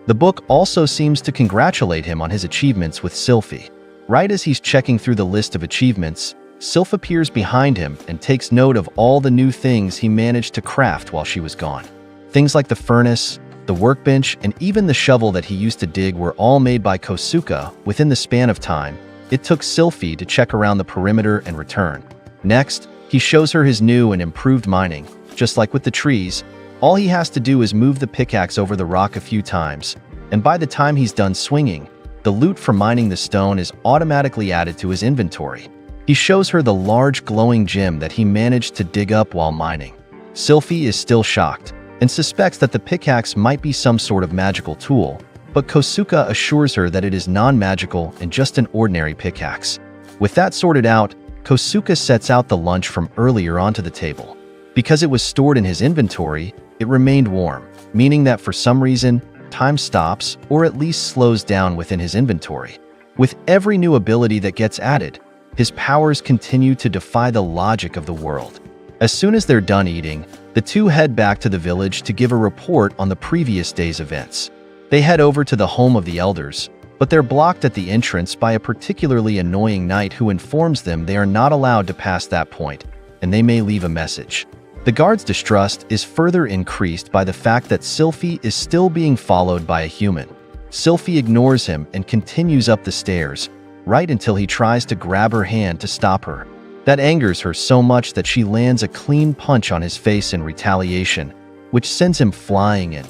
The book also seems to congratulate him on his achievements with Sylphie. Right as he's checking through the list of achievements, Sylph appears behind him and takes note of all the new things he managed to craft while she was gone. Things like the furnace, the workbench, and even the shovel that he used to dig were all made by Kosuke within the span of time. It took Sylphie to check around the perimeter and return. Next, he shows her his new and improved mining. Just like with the trees, all he has to do is move the pickaxe over the rock a few times, and by the time he's done swinging, the loot from mining the stone is automatically added to his inventory. He shows her the large glowing gem that he managed to dig up while mining. Sylphie is still shocked and suspects that the pickaxe might be some sort of magical tool, but Kosuke assures her that it is non-magical and just an ordinary pickaxe. With that sorted out, Kosuke sets out the lunch from earlier onto the table. Because it was stored in his inventory, it remained warm, meaning that for some reason, time stops or at least slows down within his inventory. With every new ability that gets added, his powers continue to defy the logic of the world. As soon as they're done eating, the two head back to the village to give a report on the previous day's events. They head over to the home of the elders, but they're blocked at the entrance by a particularly annoying knight who informs them they are not allowed to pass that point, and they may leave a message. The guard's distrust is further increased by the fact that Sylphie is still being followed by a human. Sylphie ignores him and continues up the stairs, right until he tries to grab her hand to stop her. That angers her so much that she lands a clean punch on his face in retaliation, which sends him flying in.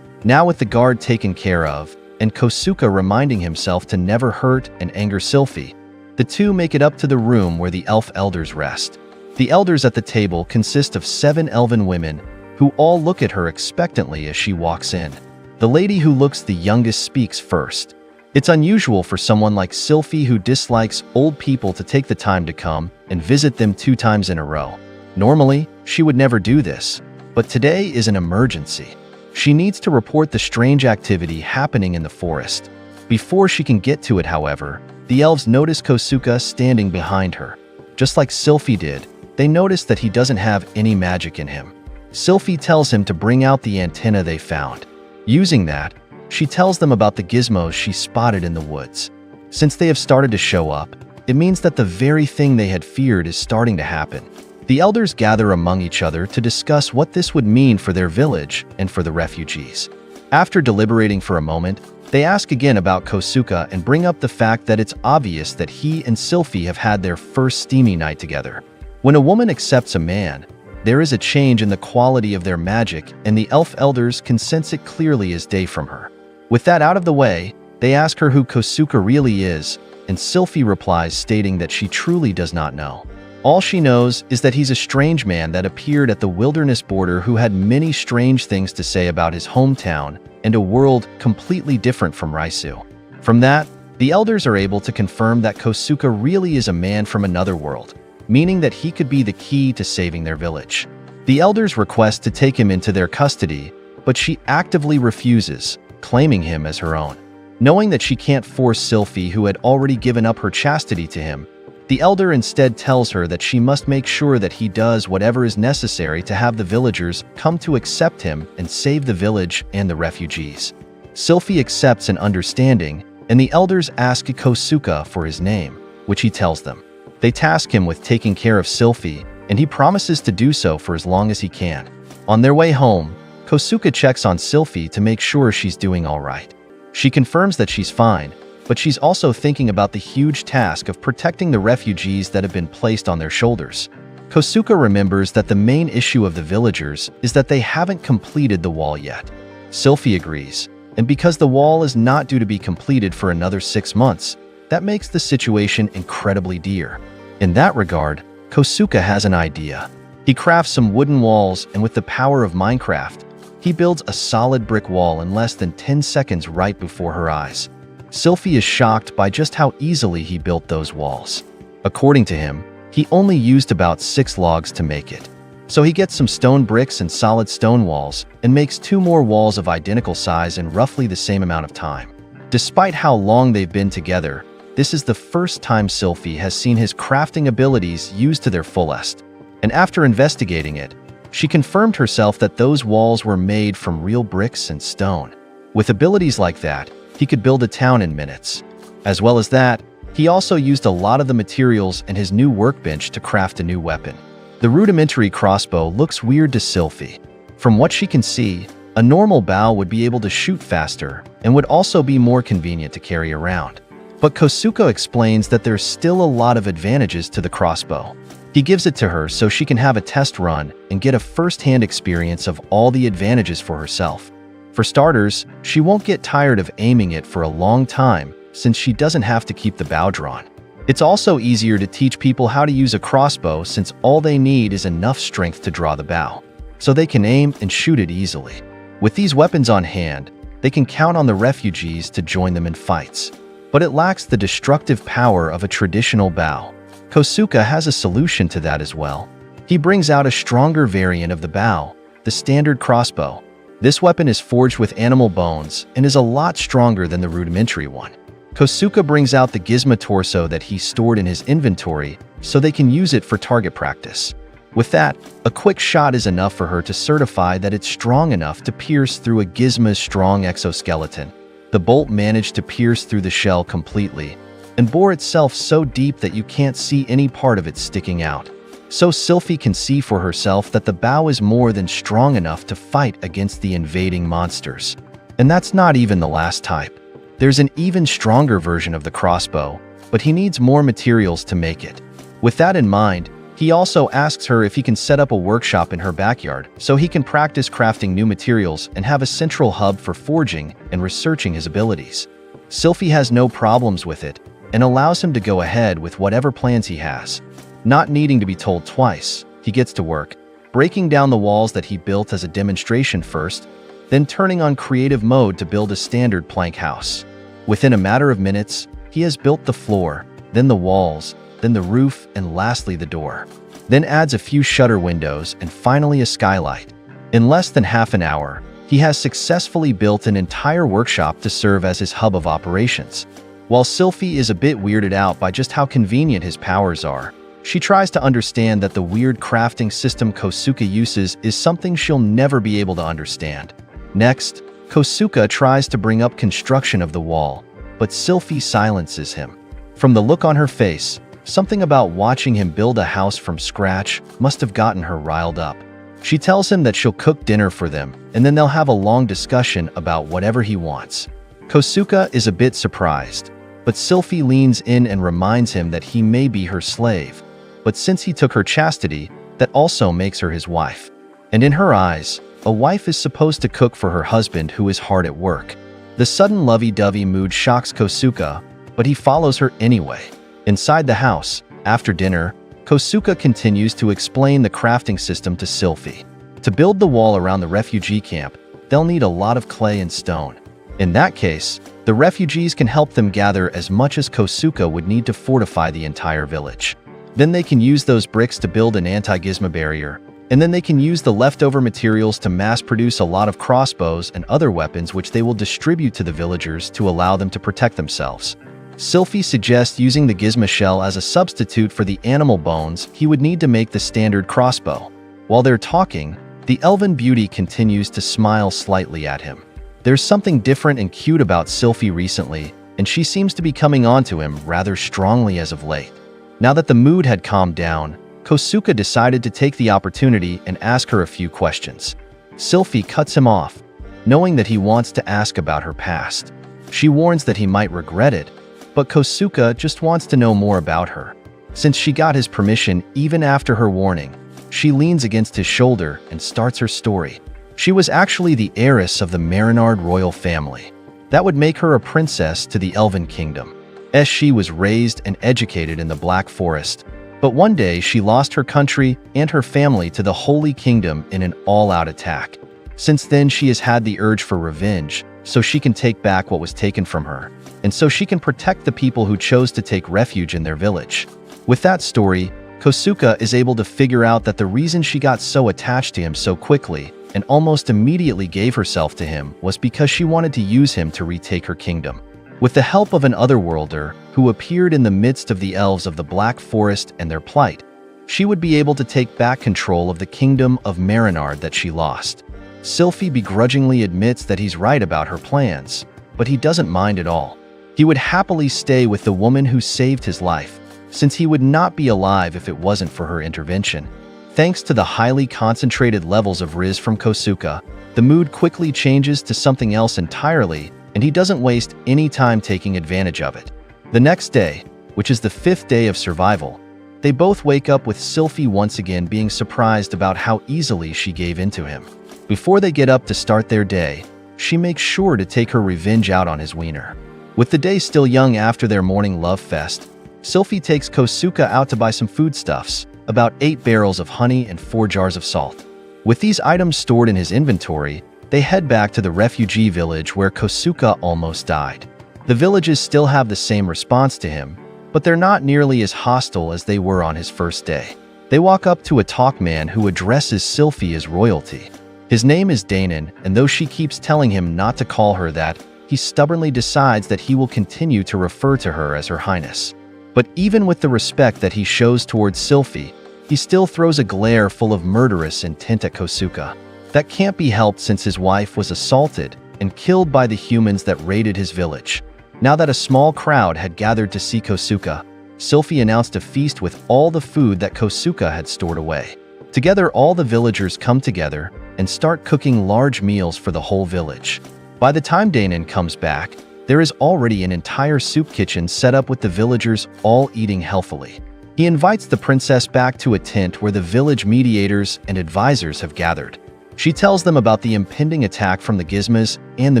Now with the guard taken care of, and Kosuke reminding himself to never hurt and anger Sylphie, the two make it up to the room where the elf elders rest. The elders at the table consist of 7 elven women, who all look at her expectantly as she walks in. The lady who looks the youngest speaks first. It's unusual for someone like Sylphie who dislikes old people to take the time to come and visit them 2 times in a row. Normally, she would never do this, but today is an emergency. She needs to report the strange activity happening in the forest. Before she can get to it, however, the elves notice Kosuke standing behind her. Just like Sylphie did, they notice that he doesn't have any magic in him. Sylphie tells him to bring out the antenna they found. Using that, she tells them about the gizmos she spotted in the woods. Since they have started to show up, it means that the very thing they had feared is starting to happen. The elders gather among each other to discuss what this would mean for their village and for the refugees. After deliberating for a moment, they ask again about Kosuke and bring up the fact that it's obvious that he and Sylphie have had their first steamy night together. When a woman accepts a man, there is a change in the quality of their magic, and the elf elders can sense it clearly as day from her. With that out of the way, they ask her who Kosuke really is, and Sylphie replies stating that she truly does not know. All she knows is that he's a strange man that appeared at the wilderness border who had many strange things to say about his hometown and a world completely different from Raisu. From that, the elders are able to confirm that Kosuke really is a man from another world, meaning that he could be the key to saving their village. The elders request to take him into their custody, but she actively refuses, claiming him as her own. Knowing that she can't force Sylphie, who had already given up her chastity to him, the elder instead tells her that she must make sure that he does whatever is necessary to have the villagers come to accept him and save the village and the refugees. Sylphie accepts an understanding, and the elders ask Kosuke for his name, which he tells them. They task him with taking care of Sylphie, and he promises to do so for as long as he can. On their way home, Kosuke checks on Sylphie to make sure she's doing all right. She confirms that she's fine, but she's also thinking about the huge task of protecting the refugees that have been placed on their shoulders. Kosuke remembers that the main issue of the villagers is that they haven't completed the wall yet. Sylphie agrees, and because the wall is not due to be completed for another 6 months, that makes the situation incredibly dear. In that regard, Kosuke has an idea. He crafts some wooden walls, and with the power of Minecraft, he builds a solid brick wall in less than 10 seconds right before her eyes. Sylphie is shocked by just how easily he built those walls. According to him, he only used about 6 logs to make it. So he gets some stone bricks and solid stone walls and makes 2 more walls of identical size in roughly the same amount of time. Despite how long they've been together, this is the first time Sylphie has seen his crafting abilities used to their fullest. and after investigating it, she confirmed herself that those walls were made from real bricks and stone. With abilities like that, he could build a town in minutes. As well as that, he also used a lot of the materials in his new workbench to craft a new weapon. The rudimentary crossbow looks weird to Sylphie. From what she can see, a normal bow would be able to shoot faster and would also be more convenient to carry around. But Kosuke explains that there's still a lot of advantages to the crossbow. He gives it to her so she can have a test run and get a first-hand experience of all the advantages for herself. For starters, she won't get tired of aiming it for a long time since she doesn't have to keep the bow drawn. It's also easier to teach people how to use a crossbow since all they need is enough strength to draw the bow, so they can aim and shoot it easily. With these weapons on hand, they can count on the refugees to join them in fights. But it lacks the destructive power of a traditional bow. Kosuke has a solution to that as well. He brings out a stronger variant of the bow, the standard crossbow. This weapon is forged with animal bones and is a lot stronger than the rudimentary one. Kosuke brings out the gizmo torso that he stored in his inventory so they can use it for target practice. With that, a quick shot is enough for her to certify that it's strong enough to pierce through a gizmo's strong exoskeleton. The bolt managed to pierce through the shell completely and bore itself so deep that you can't see any part of it sticking out. So Sylphie can see for herself that the bow is more than strong enough to fight against the invading monsters. And that's not even the last type. There's an even stronger version of the crossbow, but he needs more materials to make it. With that in mind, he also asks her if he can set up a workshop in her backyard so he can practice crafting new materials and have a central hub for forging and researching his abilities. Sylphie has no problems with it and allows him to go ahead with whatever plans he has. Not needing to be told twice, he gets to work, breaking down the walls that he built as a demonstration first, then turning on creative mode to build a standard plank house. Within a matter of minutes, he has built the floor, then the walls, then the roof, and lastly the door. Then adds a few shutter windows and finally a skylight. In less than half an hour, he has successfully built an entire workshop to serve as his hub of operations. While Sylphie is a bit weirded out by just how convenient his powers are, she tries to understand that the weird crafting system Kosuke uses is something she'll never be able to understand. Next, Kosuke tries to bring up construction of the wall, but Sylphie silences him. From the look on her face, something about watching him build a house from scratch must have gotten her riled up. She tells him that she'll cook dinner for them, and then they'll have a long discussion about whatever he wants. Kosuke is a bit surprised, but Sylphie leans in and reminds him that he may be her slave. But since he took her chastity, that also makes her his wife. And in her eyes, a wife is supposed to cook for her husband who is hard at work. The sudden lovey-dovey mood shocks Kosuke, but he follows her anyway. Inside the house, after dinner, Kosuke continues to explain the crafting system to Sylphie. To build the wall around the refugee camp, they'll need a lot of clay and stone. In that case, the refugees can help them gather as much as Kosuke would need to fortify the entire village. Then they can use those bricks to build an anti-gizmo barrier, and then they can use the leftover materials to mass-produce a lot of crossbows and other weapons which they will distribute to the villagers to allow them to protect themselves. Sylphie suggests using the gizmo shell as a substitute for the animal bones he would need to make the standard crossbow. While they're talking, the elven beauty continues to smile slightly at him. There's something different and cute about Sylphie recently, and she seems to be coming onto him rather strongly as of late. Now that the mood had calmed down, Kosuke decided to take the opportunity and ask her a few questions. Sylphie cuts him off, knowing that he wants to ask about her past. She warns that he might regret it, but Kosuke just wants to know more about her. Since she got his permission even after her warning, she leans against his shoulder and starts her story. She was actually the heiress of the Marinard royal family. That would make her a princess to the Elven Kingdom, as she was raised and educated in the Black Forest. But one day she lost her country and her family to the Holy Kingdom in an all-out attack. Since then she has had the urge for revenge, so she can take back what was taken from her, and so she can protect the people who chose to take refuge in their village. With that story, Kosuke is able to figure out that the reason she got so attached to him so quickly and almost immediately gave herself to him was because she wanted to use him to retake her kingdom. With the help of an otherworlder who appeared in the midst of the elves of the Black Forest and their plight, she would be able to take back control of the kingdom of Marinard that she lost. Sylphie begrudgingly admits that he's right about her plans, but he doesn't mind at all. He would happily stay with the woman who saved his life, since he would not be alive if it wasn't for her intervention. Thanks to the highly concentrated levels of Riz from Kosuka, the mood quickly changes to something else entirely, and he doesn't waste any time taking advantage of it. The next day, which is the 5th day of survival, they both wake up with Sylphie once again being surprised about how easily she gave in to him. Before they get up to start their day, she makes sure to take her revenge out on his wiener. With the day still young after their morning love fest, Sylphie takes Kosuka out to buy some foodstuffs, about 8 barrels of honey and 4 jars of salt. With these items stored in his inventory, they head back to the refugee village where Kosuka almost died. The villages still have the same response to him, but they're not nearly as hostile as they were on his first day. They walk up to a talk man who addresses Sylphie as royalty. His name is Danon, and though she keeps telling him not to call her that, he stubbornly decides that he will continue to refer to her as Her Highness. But even with the respect that he shows towards Sylphie, he still throws a glare full of murderous intent at Kosuka. That can't be helped since his wife was assaulted and killed by the humans that raided his village. Now that a small crowd had gathered to see Kosuka, Sylphie announced a feast with all the food that Kosuka had stored away. Together, all the villagers come together and start cooking large meals for the whole village. By the time Danon comes back, there is already an entire soup kitchen set up with the villagers all eating healthily. He invites the princess back to a tent where the village mediators and advisors have gathered. She tells them about the impending attack from the Gizmas, and the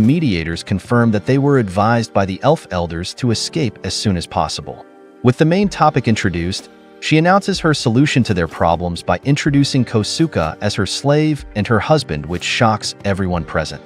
mediators confirm that they were advised by the elf elders to escape as soon as possible. With the main topic introduced, she announces her solution to their problems by introducing Kosuka as her slave and her husband, which shocks everyone present.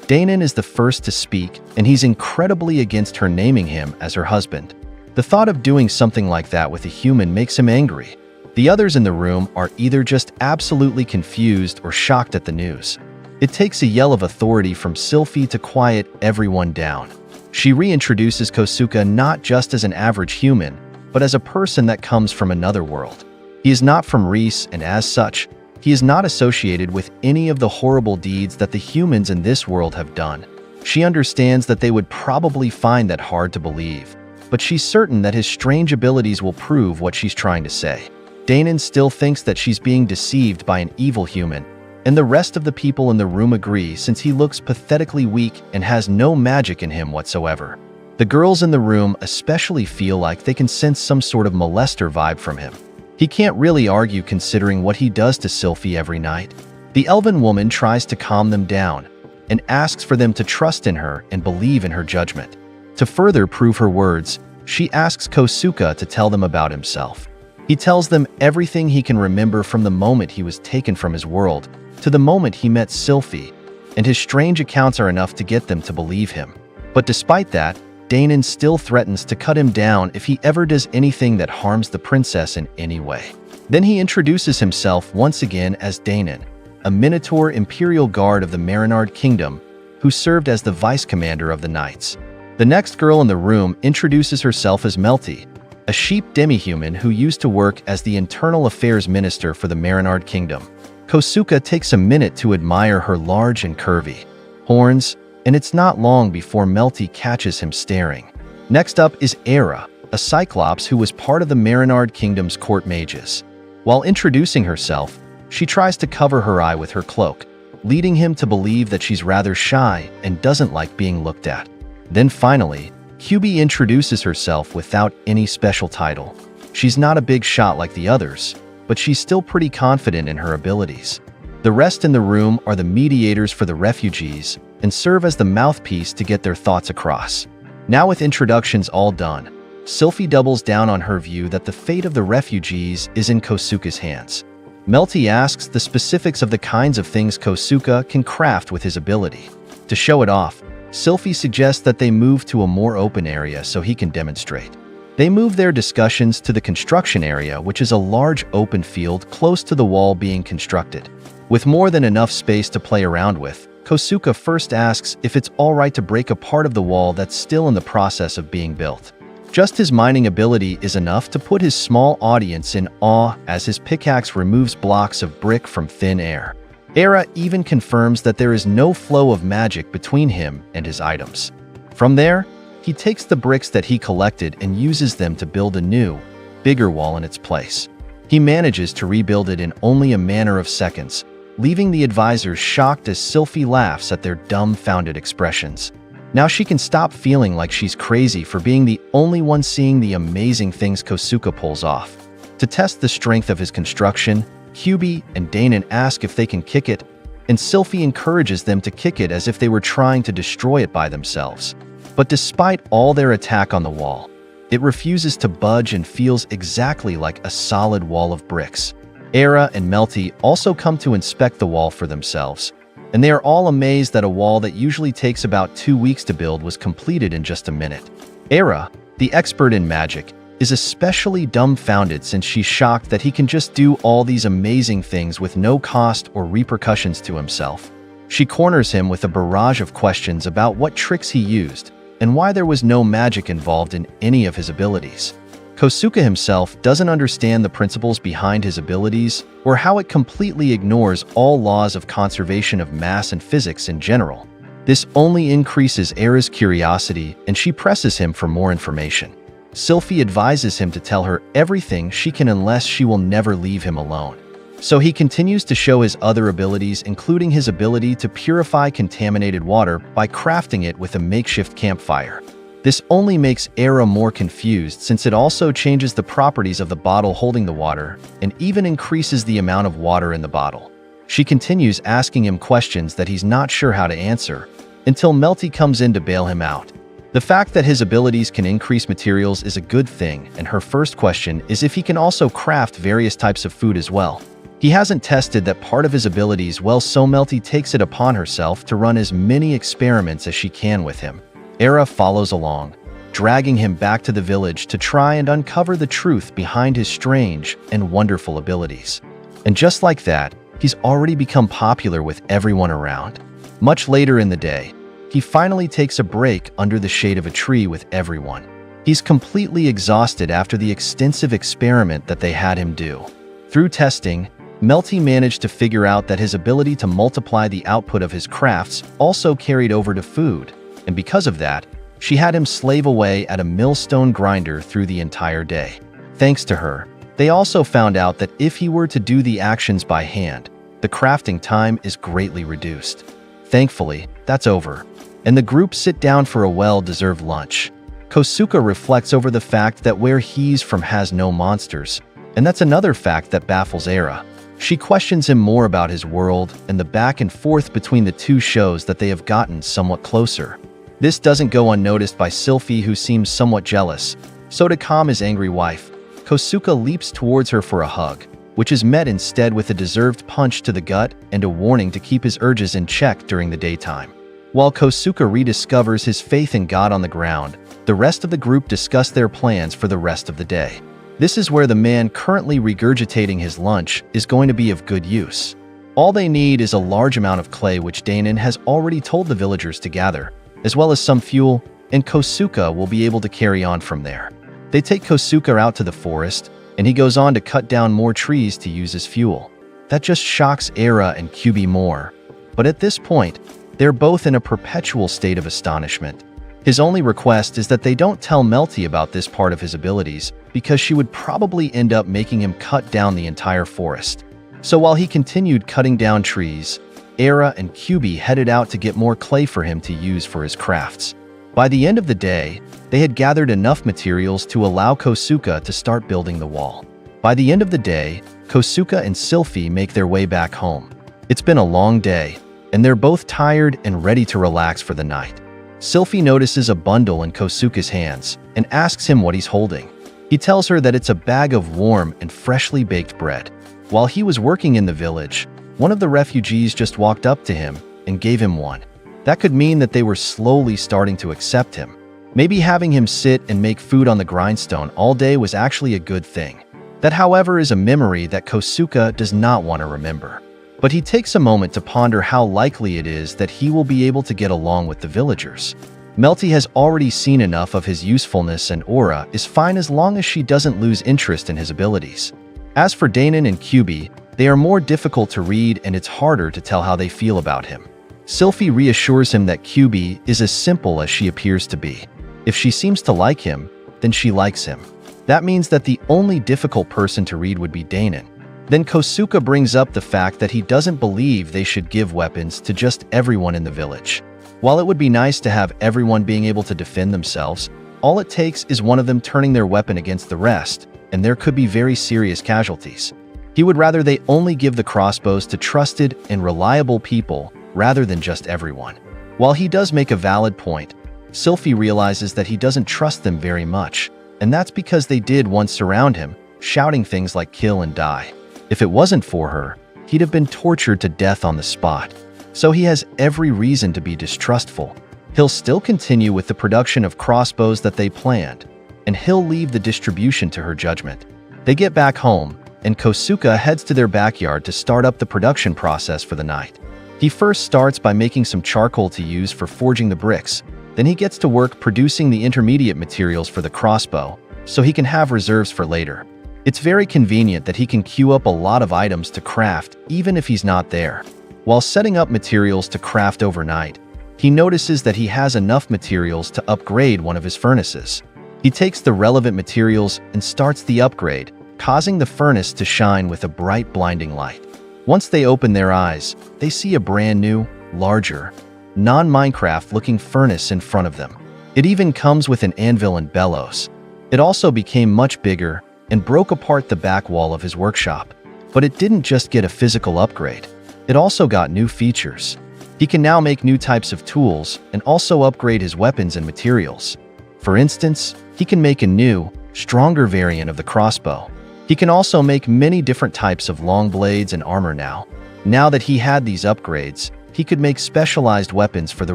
Danon is the first to speak, and he's incredibly against her naming him as her husband. The thought of doing something like that with a human makes him angry. The others in the room are either just absolutely confused or shocked at the news. It takes a yell of authority from Sylphie to quiet everyone down. She reintroduces Kosuka not just as an average human, but as a person that comes from another world. He is not from Reese, and as such, he is not associated with any of the horrible deeds that the humans in this world have done. She understands that they would probably find that hard to believe, but she's certain that his strange abilities will prove what she's trying to say. Danon still thinks that she's being deceived by an evil human, and the rest of the people in the room agree since he looks pathetically weak and has no magic in him whatsoever. The girls in the room especially feel like they can sense some sort of molester vibe from him. He can't really argue considering what he does to Sylphie every night. The elven woman tries to calm them down and asks for them to trust in her and believe in her judgment. To further prove her words, she asks Kosuka to tell them about himself. He tells them everything he can remember from the moment he was taken from his world to the moment he met Sylphie, and his strange accounts are enough to get them to believe him. But despite that, Danon still threatens to cut him down if he ever does anything that harms the princess in any way. Then he introduces himself once again as Danon, a Minotaur Imperial Guard of the Marinard Kingdom, who served as the vice commander of the Knights. The next girl in the room introduces herself as Melty, a sheep demi-human who used to work as the Internal Affairs Minister for the Marinard Kingdom. Kosuka takes a minute to admire her large and curvy horns, and it's not long before Melty catches him staring. Next up is Era, a Cyclops who was part of the Marinard Kingdom's court mages. While introducing herself, she tries to cover her eye with her cloak, leading him to believe that she's rather shy and doesn't like being looked at. Then finally, QB introduces herself without any special title. She's not a big shot like the others, but she's still pretty confident in her abilities. The rest in the room are the mediators for the refugees and serve as the mouthpiece to get their thoughts across. Now with introductions all done, Sylphie doubles down on her view that the fate of the refugees is in Kosuka's hands. Melty asks the specifics of the kinds of things Kosuka can craft with his ability. To show it off, Sylphie suggests that they move to a more open area so he can demonstrate. They move their discussions to the construction area, which is a large open field close to the wall being constructed. With more than enough space to play around with, Kosuka first asks if it's alright to break a part of the wall that's still in the process of being built. Just his mining ability is enough to put his small audience in awe as his pickaxe removes blocks of brick from thin air. Era even confirms that there is no flow of magic between him and his items. From there, he takes the bricks that he collected and uses them to build a new, bigger wall in its place. He manages to rebuild it in only a matter of seconds, leaving the advisors shocked as Sylphie laughs at their dumbfounded expressions. Now she can stop feeling like she's crazy for being the only one seeing the amazing things Kosuke pulls off. To test the strength of his construction, QB and Danon ask if they can kick it, and Sylphie encourages them to kick it as if they were trying to destroy it by themselves. But despite all their attack on the wall, it refuses to budge and feels exactly like a solid wall of bricks. Era and Melty also come to inspect the wall for themselves, and they are all amazed that a wall that usually takes about 2 weeks to build was completed in just a minute. Era, the expert in magic, is especially dumbfounded since she's shocked that he can just do all these amazing things with no cost or repercussions to himself. She corners him with a barrage of questions about what tricks he used and why there was no magic involved in any of his abilities. Kosuke himself doesn't understand the principles behind his abilities or how it completely ignores all laws of conservation of mass and physics in general. This only increases Era's curiosity, and she presses him for more information. Sylphie advises him to tell her everything she can unless she will never leave him alone. So he continues to show his other abilities, including his ability to purify contaminated water by crafting it with a makeshift campfire. This only makes Era more confused since it also changes the properties of the bottle holding the water and even increases the amount of water in the bottle. She continues asking him questions that he's not sure how to answer until Melty comes in to bail him out. The fact that his abilities can increase materials is a good thing, and her first question is if he can also craft various types of food as well. He hasn't tested that part of his abilities well, so Melty takes it upon herself to run as many experiments as she can with him. Era follows along, dragging him back to the village to try and uncover the truth behind his strange and wonderful abilities. And just like that, he's already become popular with everyone around. Much later in the day, he finally takes a break under the shade of a tree with everyone. He's completely exhausted after the extensive experiment that they had him do. Through testing, Melty managed to figure out that his ability to multiply the output of his crafts also carried over to food, and because of that, she had him slave away at a millstone grinder through the entire day. Thanks to her, they also found out that if he were to do the actions by hand, the crafting time is greatly reduced. Thankfully, that's over, and the group sit down for a well-deserved lunch. Kosuke reflects over the fact that where he's from has no monsters, and that's another fact that baffles Era. She questions him more about his world, and the back and forth between the two shows that they have gotten somewhat closer. This doesn't go unnoticed by Sylphie, who seems somewhat jealous, so to calm his angry wife, Kosuke leaps towards her for a hug, which is met instead with a deserved punch to the gut and a warning to keep his urges in check during the daytime. While Kosuke rediscovers his faith in God on the ground, the rest of the group discuss their plans for the rest of the day. This is where the man currently regurgitating his lunch is going to be of good use. All they need is a large amount of clay, which Danon has already told the villagers to gather, as well as some fuel, and Kosuke will be able to carry on from there. They take Kosuke out to the forest, and he goes on to cut down more trees to use as fuel. That just shocks Era and QB more, but at this point, they're both in a perpetual state of astonishment. His only request is that they don't tell Melty about this part of his abilities, because she would probably end up making him cut down the entire forest. So while he continued cutting down trees, Era and QB headed out to get more clay for him to use for his crafts. By the end of the day, they had gathered enough materials to allow Kosuke to start building the wall. By the end of the day, Kosuke and Sylphie make their way back home. It's been a long day, and they're both tired and ready to relax for the night. Sylphie notices a bundle in Kosuke's hands and asks him what he's holding. He tells her that it's a bag of warm and freshly baked bread. While he was working in the village, one of the refugees just walked up to him and gave him one. That could mean that they were slowly starting to accept him. Maybe having him sit and make food on the grindstone all day was actually a good thing. That, however, is a memory that Kosuke does not want to remember. But he takes a moment to ponder how likely it is that he will be able to get along with the villagers. Melty has already seen enough of his usefulness and aura is fine as long as she doesn't lose interest in his abilities. As for Danon and QB, they are more difficult to read and it's harder to tell how they feel about him. Sylphie reassures him that QB is as simple as she appears to be. If she seems to like him, then she likes him. That means that the only difficult person to read would be Danon. Then Kosuke brings up the fact that he doesn't believe they should give weapons to just everyone in the village. While it would be nice to have everyone being able to defend themselves, all it takes is one of them turning their weapon against the rest, and there could be very serious casualties. He would rather they only give the crossbows to trusted and reliable people rather than just everyone. While he does make a valid point, Sylphie realizes that he doesn't trust them very much, and that's because they did once surround him, shouting things like kill and die. If it wasn't for her, he'd have been tortured to death on the spot. So he has every reason to be distrustful. He'll still continue with the production of crossbows that they planned, and he'll leave the distribution to her judgment. They get back home, and Kosuke heads to their backyard to start up the production process for the night. He first starts by making some charcoal to use for forging the bricks, then he gets to work producing the intermediate materials for the crossbow, so he can have reserves for later. It's very convenient that he can queue up a lot of items to craft even if he's not there. While setting up materials to craft overnight, he notices that he has enough materials to upgrade one of his furnaces. He takes the relevant materials and starts the upgrade, causing the furnace to shine with a bright, blinding light. Once they open their eyes, they see a brand new, larger, non-Minecraft-looking furnace in front of them. It even comes with an anvil and bellows. It also became much bigger and broke apart the back wall of his workshop. But it didn't just get a physical upgrade. It also got new features. He can now make new types of tools and also upgrade his weapons and materials. For instance, he can make a new, stronger variant of the crossbow. He can also make many different types of long blades and armor now. Now that he had these upgrades, he could make specialized weapons for the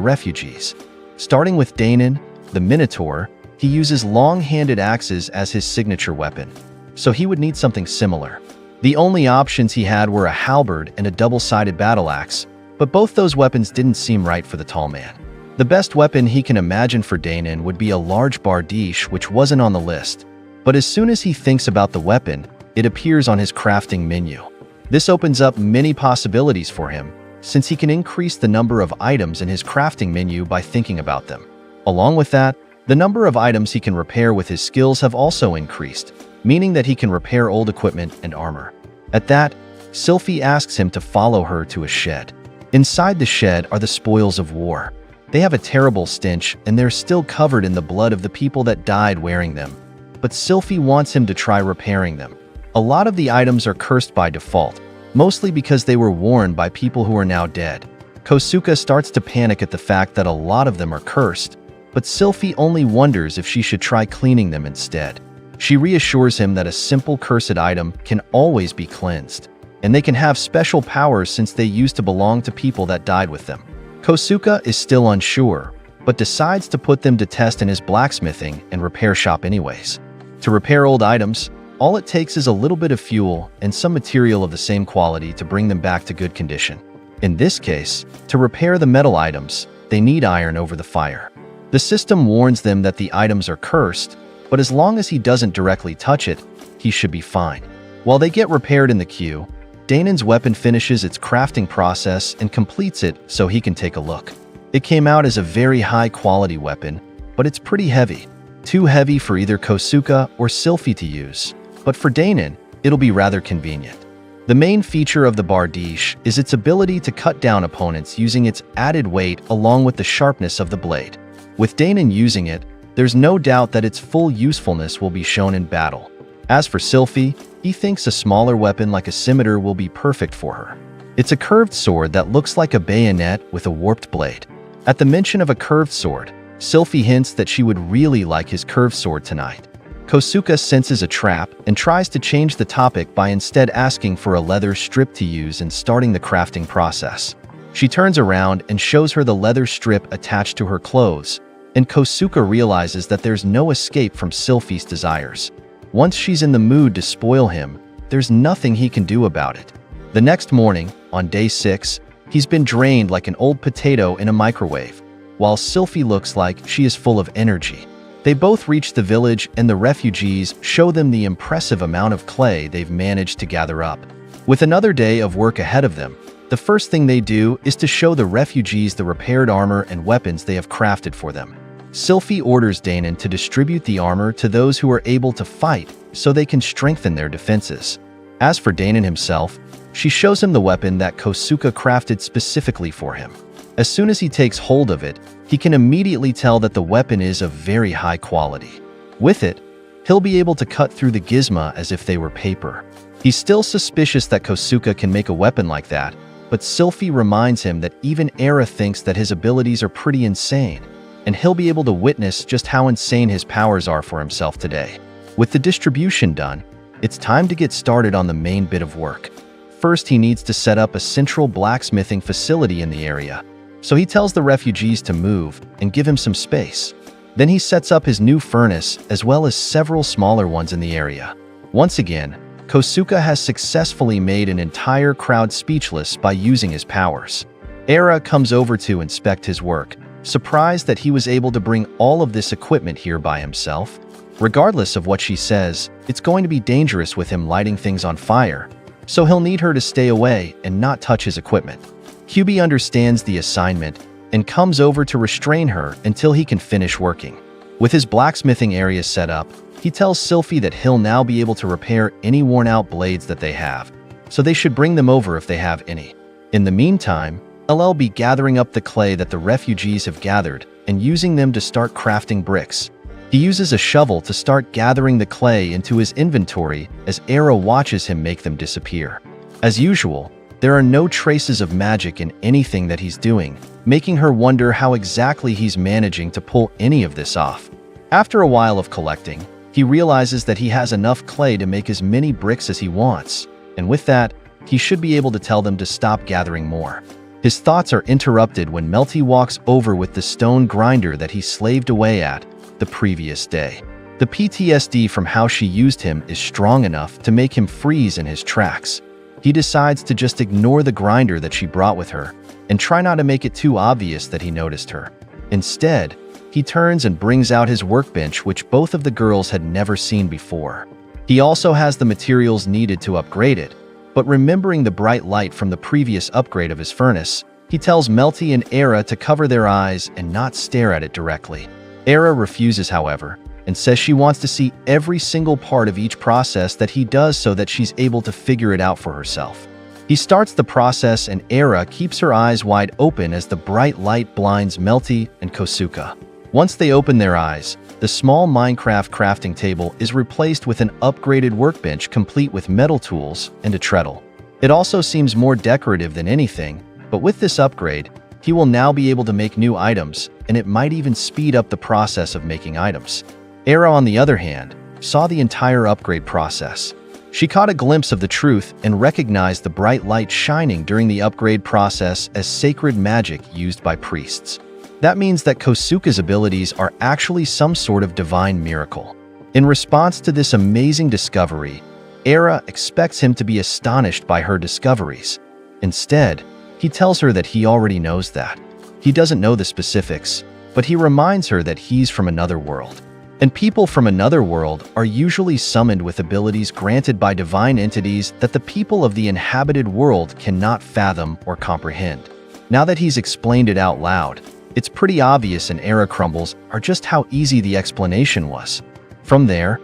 refugees. Starting with Danon, the Minotaur, he uses long-handed axes as his signature weapon, so he would need something similar. The only options he had were a halberd and a double-sided battle axe, but both those weapons didn't seem right for the tall man. The best weapon he can imagine for Danon would be a large bardiche, which wasn't on the list. But as soon as he thinks about the weapon, it appears on his crafting menu. This opens up many possibilities for him, since he can increase the number of items in his crafting menu by thinking about them. Along with that, the number of items he can repair with his skills have also increased, meaning that he can repair old equipment and armor. At that, Sylphie asks him to follow her to a shed. Inside the shed are the spoils of war. They have a terrible stench, and they're still covered in the blood of the people that died wearing them. But Sylphie wants him to try repairing them. A lot of the items are cursed by default, mostly because they were worn by people who are now dead. Kosuke starts to panic at the fact that a lot of them are cursed, but Sylphie only wonders if she should try cleaning them instead. She reassures him that a simple cursed item can always be cleansed, and they can have special powers since they used to belong to people that died with them. Kosuke is still unsure, but decides to put them to test in his blacksmithing and repair shop anyways. To repair old items, all it takes is a little bit of fuel and some material of the same quality to bring them back to good condition. In this case, to repair the metal items, they need iron over the fire. The system warns them that the items are cursed, but as long as he doesn't directly touch it, he should be fine. While they get repaired in the queue, Danon's weapon finishes its crafting process and completes it so he can take a look. It came out as a very high-quality weapon, but it's pretty heavy. Too heavy for either Kosuke or Sylphie to use, but for Danon, it'll be rather convenient. The main feature of the bardiche is its ability to cut down opponents using its added weight along with the sharpness of the blade. With Danon using it, there's no doubt that its full usefulness will be shown in battle. As for Sylphie, he thinks a smaller weapon like a scimitar will be perfect for her. It's a curved sword that looks like a bayonet with a warped blade. At the mention of a curved sword, Sylphie hints that she would really like his curved sword tonight. Kosuke senses a trap and tries to change the topic by instead asking for a leather strip to use and starting the crafting process. She turns around and shows her the leather strip attached to her clothes, and Kosuke realizes that there's no escape from Sylphie's desires. Once she's in the mood to spoil him, there's nothing he can do about it. The next morning, on day 6, he's been drained like an old potato in a microwave. while Sylphie looks like she is full of energy. They both reach the village, and the refugees show them the impressive amount of clay they've managed to gather up. With another day of work ahead of them, the first thing they do is to show the refugees the repaired armor and weapons they have crafted for them. Sylphie orders Danon to distribute the armor to those who are able to fight so they can strengthen their defenses. As for Danon himself, she shows him the weapon that Kosuke crafted specifically for him. As soon as he takes hold of it, he can immediately tell that the weapon is of very high quality. With it, he'll be able to cut through the gizmo as if they were paper. He's still suspicious that Kosuke can make a weapon like that, but Sylphie reminds him that even Era thinks that his abilities are pretty insane, and he'll be able to witness just how insane his powers are for himself today. With the distribution done, it's time to get started on the main bit of work. First, he needs to set up a central blacksmithing facility in the area, so he tells the refugees to move and give him some space. Then he sets up his new furnace as well as several smaller ones in the area. Once again, Kosuke has successfully made an entire crowd speechless by using his powers. Era comes over to inspect his work, surprised that he was able to bring all of this equipment here by himself. Regardless of what she says, it's going to be dangerous with him lighting things on fire, so he'll need her to stay away and not touch his equipment. Kyubi understands the assignment and comes over to restrain her until he can finish working. With his blacksmithing area set up, he tells Sylphie that he'll now be able to repair any worn-out blades that they have, so they should bring them over if they have any. In the meantime, LL be gathering up the clay that the refugees have gathered and using them to start crafting bricks. He uses a shovel to start gathering the clay into his inventory as Era watches him make them disappear. As usual, there are no traces of magic in anything that he's doing, making her wonder how exactly he's managing to pull any of this off. After a while of collecting, he realizes that he has enough clay to make as many bricks as he wants, and with that, he should be able to tell them to stop gathering more. His thoughts are interrupted when Melty walks over with the stone grinder that he slaved away at the previous day. The PTSD from how she used him is strong enough to make him freeze in his tracks. He decides to just ignore the grinder that she brought with her and try not to make it too obvious that he noticed her. Instead, he turns and brings out his workbench, which both of the girls had never seen before. He also has the materials needed to upgrade it, but remembering the bright light from the previous upgrade of his furnace, he tells Melty and Era to cover their eyes and not stare at it directly. Era refuses, however, and says she wants to see every single part of each process that he does so that she's able to figure it out for herself. He starts the process and Era keeps her eyes wide open as the bright light blinds Melty and Kosuke. Once they open their eyes, the small Minecraft crafting table is replaced with an upgraded workbench complete with metal tools and a treadle. It also seems more decorative than anything, but with this upgrade, he will now be able to make new items, and it might even speed up the process of making items. Era, on the other hand, saw the entire upgrade process. She caught a glimpse of the truth and recognized the bright light shining during the upgrade process as sacred magic used by priests. That means that Kosuke's abilities are actually some sort of divine miracle. In response to this amazing discovery, Era expects him to be astonished by her discoveries. Instead, he tells her that he already knows that. He doesn't know the specifics, but he reminds her that he's from another world. And people from another world are usually summoned with abilities granted by divine entities that the people of the inhabited world cannot fathom or comprehend. Now that he's explained it out loud, it's pretty obvious in Era crumbles are just how easy the explanation was. From there,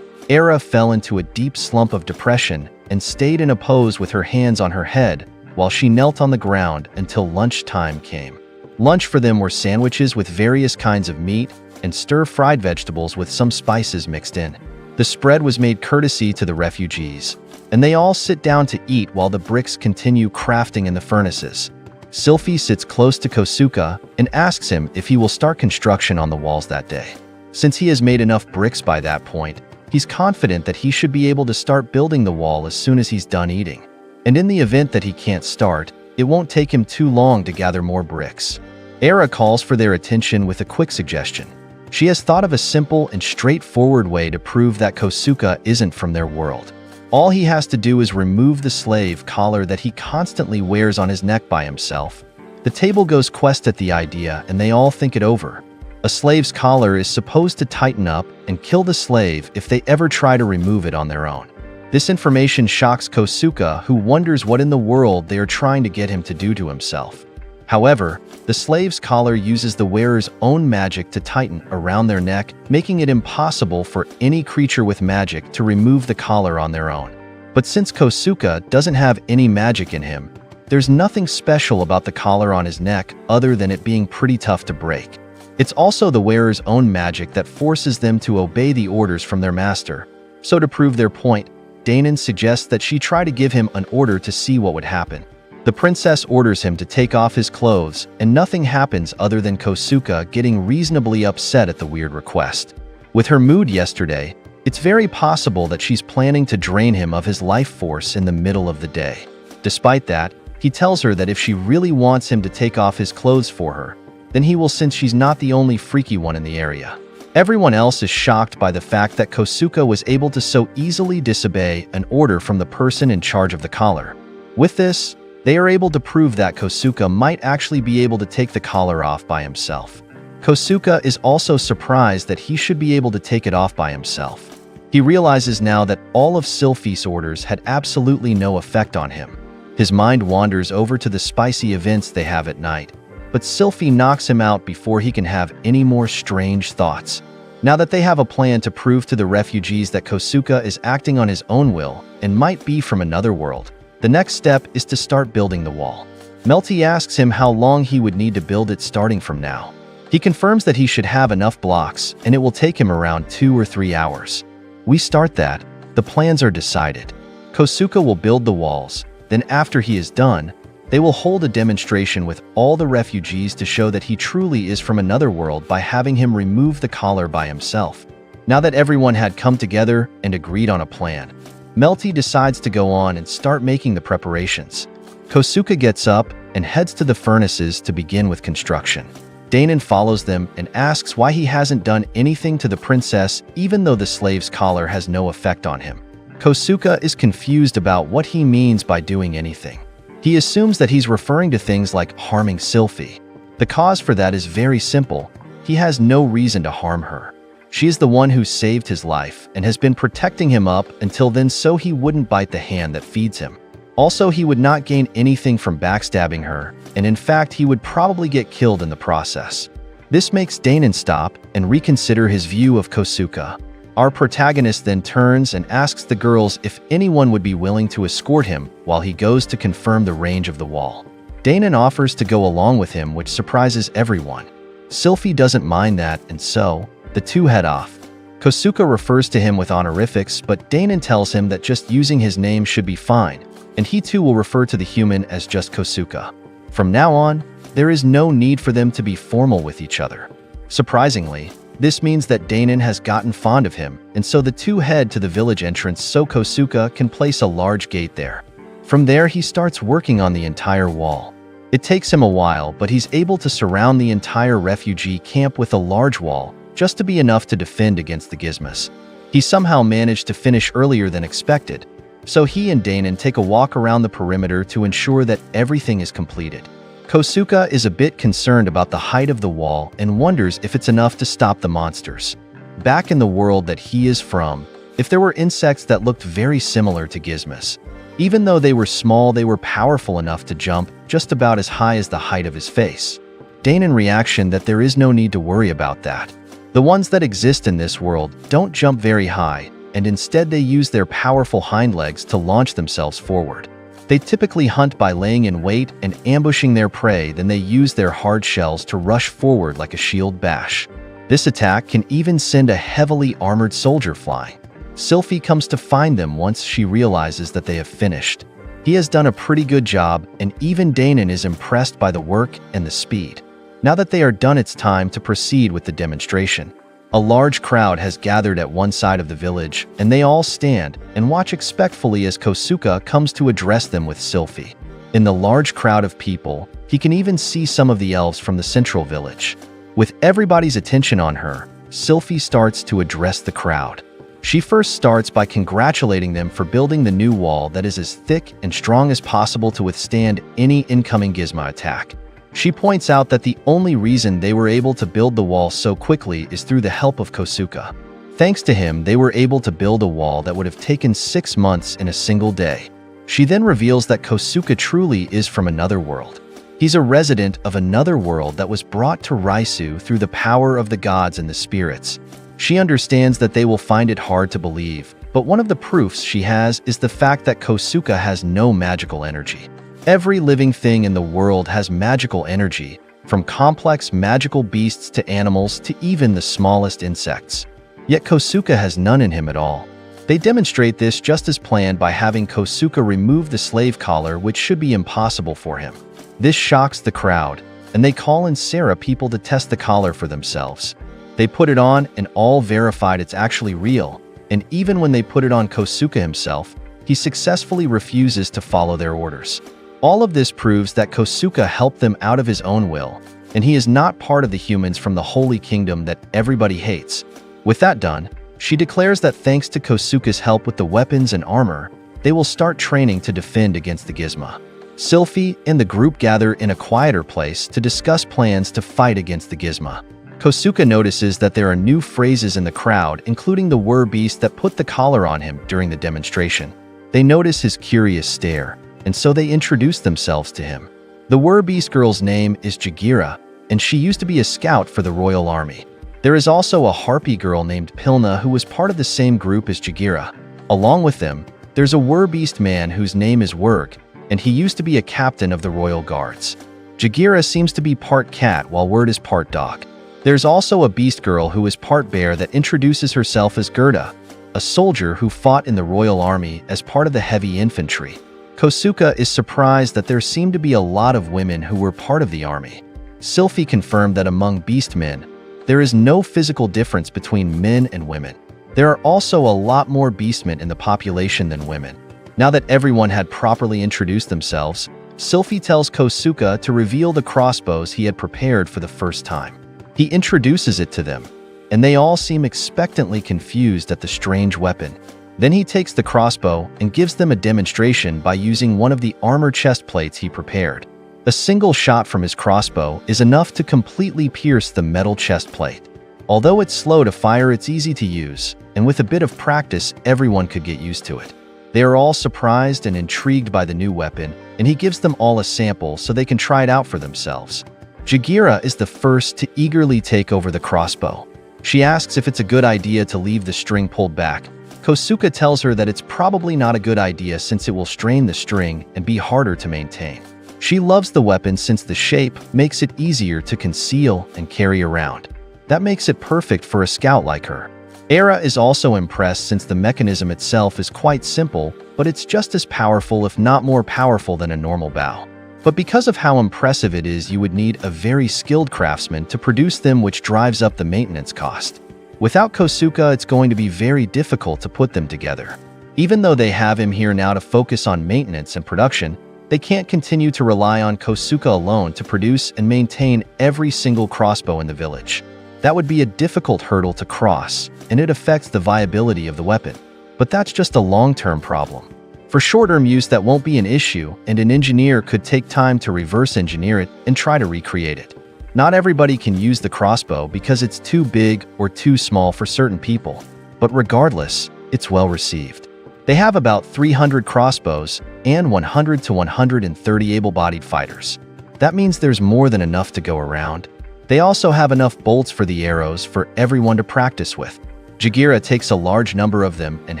Era fell into a deep slump of depression and stayed in a pose with her hands on her head while she knelt on the ground until lunchtime came. Lunch for them were sandwiches with various kinds of meat and stir-fried vegetables with some spices mixed in. The spread was made courtesy to the refugees, and they all sit down to eat while the bricks continue crafting in the furnaces. Sylphie sits close to Kosuke and asks him if he will start construction on the walls that day. Since he has made enough bricks by that point, he's confident that he should be able to start building the wall as soon as he's done eating. And in the event that he can't start, it won't take him too long to gather more bricks. Era calls for their attention with a quick suggestion. She has thought of a simple and straightforward way to prove that Kosuke isn't from their world. All he has to do is remove the slave collar that he constantly wears on his neck by himself, The table goes quest at the idea and they all think it over. A slave's collar is supposed to tighten up and kill the slave if they ever try to remove it on their own. This information shocks Kosuke, who wonders what in the world they are trying to get him to do to himself. However, the slave's collar uses the wearer's own magic to tighten around their neck, making it impossible for any creature with magic to remove the collar on their own. But since Kosuke doesn't have any magic in him, there's nothing special about the collar on his neck other than it being pretty tough to break. It's also the wearer's own magic that forces them to obey the orders from their master. So to prove their point, Danon suggests that she try to give him an order to see what would happen. The princess orders him to take off his clothes, and nothing happens other than Kosuke getting reasonably upset at the weird request. With her mood yesterday, it's very possible that she's planning to drain him of his life force in the middle of the day. Despite that, he tells her that if she really wants him to take off his clothes for her, then he will, since she's not the only freaky one in the area. Everyone else is shocked by the fact that Kosuke was able to so easily disobey an order from the person in charge of the collar. With this, they are able to prove that Kosuke might actually be able to take the collar off by himself. Kosuke is also surprised that he should be able to take it off by himself. He realizes now that all of Sylphie's orders had absolutely no effect on him. His mind wanders over to the spicy events they have at night, but Sylphie knocks him out before he can have any more strange thoughts. Now that they have a plan to prove to the refugees that Kosuke is acting on his own will and might be from another world, the next step is to start building the wall. Melty asks him how long he would need to build it starting from now. He confirms that he should have enough blocks and it will take him around 2 or 3 hours. We start that. The plans are decided. Kosuke will build the walls, then after he is done, they will hold a demonstration with all the refugees to show that he truly is from another world by having him remove the collar by himself. Now that everyone had come together and agreed on a plan, Melty decides to go on and start making the preparations. Kosuke gets up and heads to the furnaces to begin with construction. Danon follows them and asks why he hasn't done anything to the princess even though the slave's collar has no effect on him. Kosuke is confused about what he means by doing anything. He assumes that he's referring to things like harming Sylphie. The cause for that is very simple. He has no reason to harm her. She is the one who saved his life and has been protecting him up until then so he wouldn't bite the hand that feeds him. Also, he would not gain anything from backstabbing her, and in fact, he would probably get killed in the process. This makes Danon stop and reconsider his view of Kosuke. Our protagonist then turns and asks the girls if anyone would be willing to escort him while he goes to confirm the range of the wall. Danon offers to go along with him, which surprises everyone. Sylphie doesn't mind that, and so, the two head off. Kosuke refers to him with honorifics, but Danon tells him that just using his name should be fine, and he too will refer to the human as just Kosuke. From now on, there is no need for them to be formal with each other. Surprisingly, this means that Danon has gotten fond of him, and so the two head to the village entrance so Kosuke can place a large gate there. From there, he starts working on the entire wall. It takes him a while, but he's able to surround the entire refugee camp with a large wall, just to be enough to defend against the gizmos. He somehow managed to finish earlier than expected, so he and Danon take a walk around the perimeter to ensure that everything is completed. Kosuke is a bit concerned about the height of the wall and wonders if it's enough to stop the monsters. Back in the world that he is from, if there were insects that looked very similar to gizmos, even though they were small, they were powerful enough to jump just about as high as the height of his face. Danon reaction that there is no need to worry about that. The ones that exist in this world don't jump very high, and instead they use their powerful hind legs to launch themselves forward. They typically hunt by laying in wait and ambushing their prey, then they use their hard shells to rush forward like a shield bash. This attack can even send a heavily armored soldier flying. Sylphie comes to find them once she realizes that they have finished. He has done a pretty good job, and even Danon is impressed by the work and the speed. Now that they are done, it's time to proceed with the demonstration. A large crowd has gathered at one side of the village, and they all stand and watch respectfully as Kosuke comes to address them with Sylphie. In the large crowd of people, he can even see some of the elves from the central village. With everybody's attention on her, Sylphie starts to address the crowd. She first starts by congratulating them for building the new wall that is as thick and strong as possible to withstand any incoming gizmo attack. She points out that the only reason they were able to build the wall so quickly is through the help of Kosuke. Thanks to him, they were able to build a wall that would have taken 6 months in a single day. She then reveals that Kosuke truly is from another world. He's a resident of another world that was brought to Raisu through the power of the gods and the spirits. She understands that they will find it hard to believe, but one of the proofs she has is the fact that Kosuke has no magical energy. Every living thing in the world has magical energy, from complex magical beasts to animals to even the smallest insects. Yet Kosuke has none in him at all. They demonstrate this just as planned by having Kosuke remove the slave collar, which should be impossible for him. This shocks the crowd, and they call in Sarah people to test the collar for themselves. They put it on and all verified it's actually real, and even when they put it on Kosuke himself, he successfully refuses to follow their orders. All of this proves that Kosuke helped them out of his own will, and he is not part of the humans from the Holy Kingdom that everybody hates. With that done, she declares that thanks to Kosuke's help with the weapons and armor, they will start training to defend against the Gizmo. Sylphie and the group gather in a quieter place to discuss plans to fight against the Gizmo. Kosuke notices that there are new phrases in the crowd, including the were beast that put the collar on him during the demonstration. They notice his curious stare, and so they introduce themselves to him. The were beast girl's name is Jagira, and she used to be a scout for the Royal Army. There is also a harpy girl named Pilna who was part of the same group as Jagira. Along with them, there's a were beast man whose name is Werg, and he used to be a captain of the Royal Guards. Jagira seems to be part cat while Word is part dog. There's also a beast girl who is part bear that introduces herself as Gerda, a soldier who fought in the Royal Army as part of the heavy infantry. Kosuke is surprised that there seem to be a lot of women who were part of the army. Sylphie confirmed that among beast men, there is no physical difference between men and women. There are also a lot more beastmen in the population than women. Now that everyone had properly introduced themselves, Sylphie tells Kosuke to reveal the crossbows he had prepared for the first time. He introduces it to them, and they all seem expectantly confused at the strange weapon. Then he takes the crossbow and gives them a demonstration by using one of the armor chest plates he prepared. A single shot from his crossbow is enough to completely pierce the metal chest plate. Although it's slow to fire, it's easy to use, and with a bit of practice, everyone could get used to it. They are all surprised and intrigued by the new weapon, and he gives them all a sample so they can try it out for themselves. Jagira is the first to eagerly take over the crossbow. She asks if it's a good idea to leave the string pulled back. Kosuke tells her that it's probably not a good idea since it will strain the string and be harder to maintain. She loves the weapon since the shape makes it easier to conceal and carry around. That makes it perfect for a scout like her. Era is also impressed since the mechanism itself is quite simple, but it's just as powerful if not more powerful than a normal bow. But because of how impressive it is, you would need a very skilled craftsman to produce them, which drives up the maintenance cost. Without Kosuke, it's going to be very difficult to put them together. Even though they have him here now to focus on maintenance and production, they can't continue to rely on Kosuke alone to produce and maintain every single crossbow in the village. That would be a difficult hurdle to cross, and it affects the viability of the weapon. But that's just a long-term problem. For short-term use, that won't be an issue, and an engineer could take time to reverse engineer it and try to recreate it. Not everybody can use the crossbow because it's too big or too small for certain people, but regardless, it's well received. They have about 300 crossbows and 100 to 130 able-bodied fighters. That means there's more than enough to go around. They also have enough bolts for the arrows for everyone to practice with. Jagira takes a large number of them and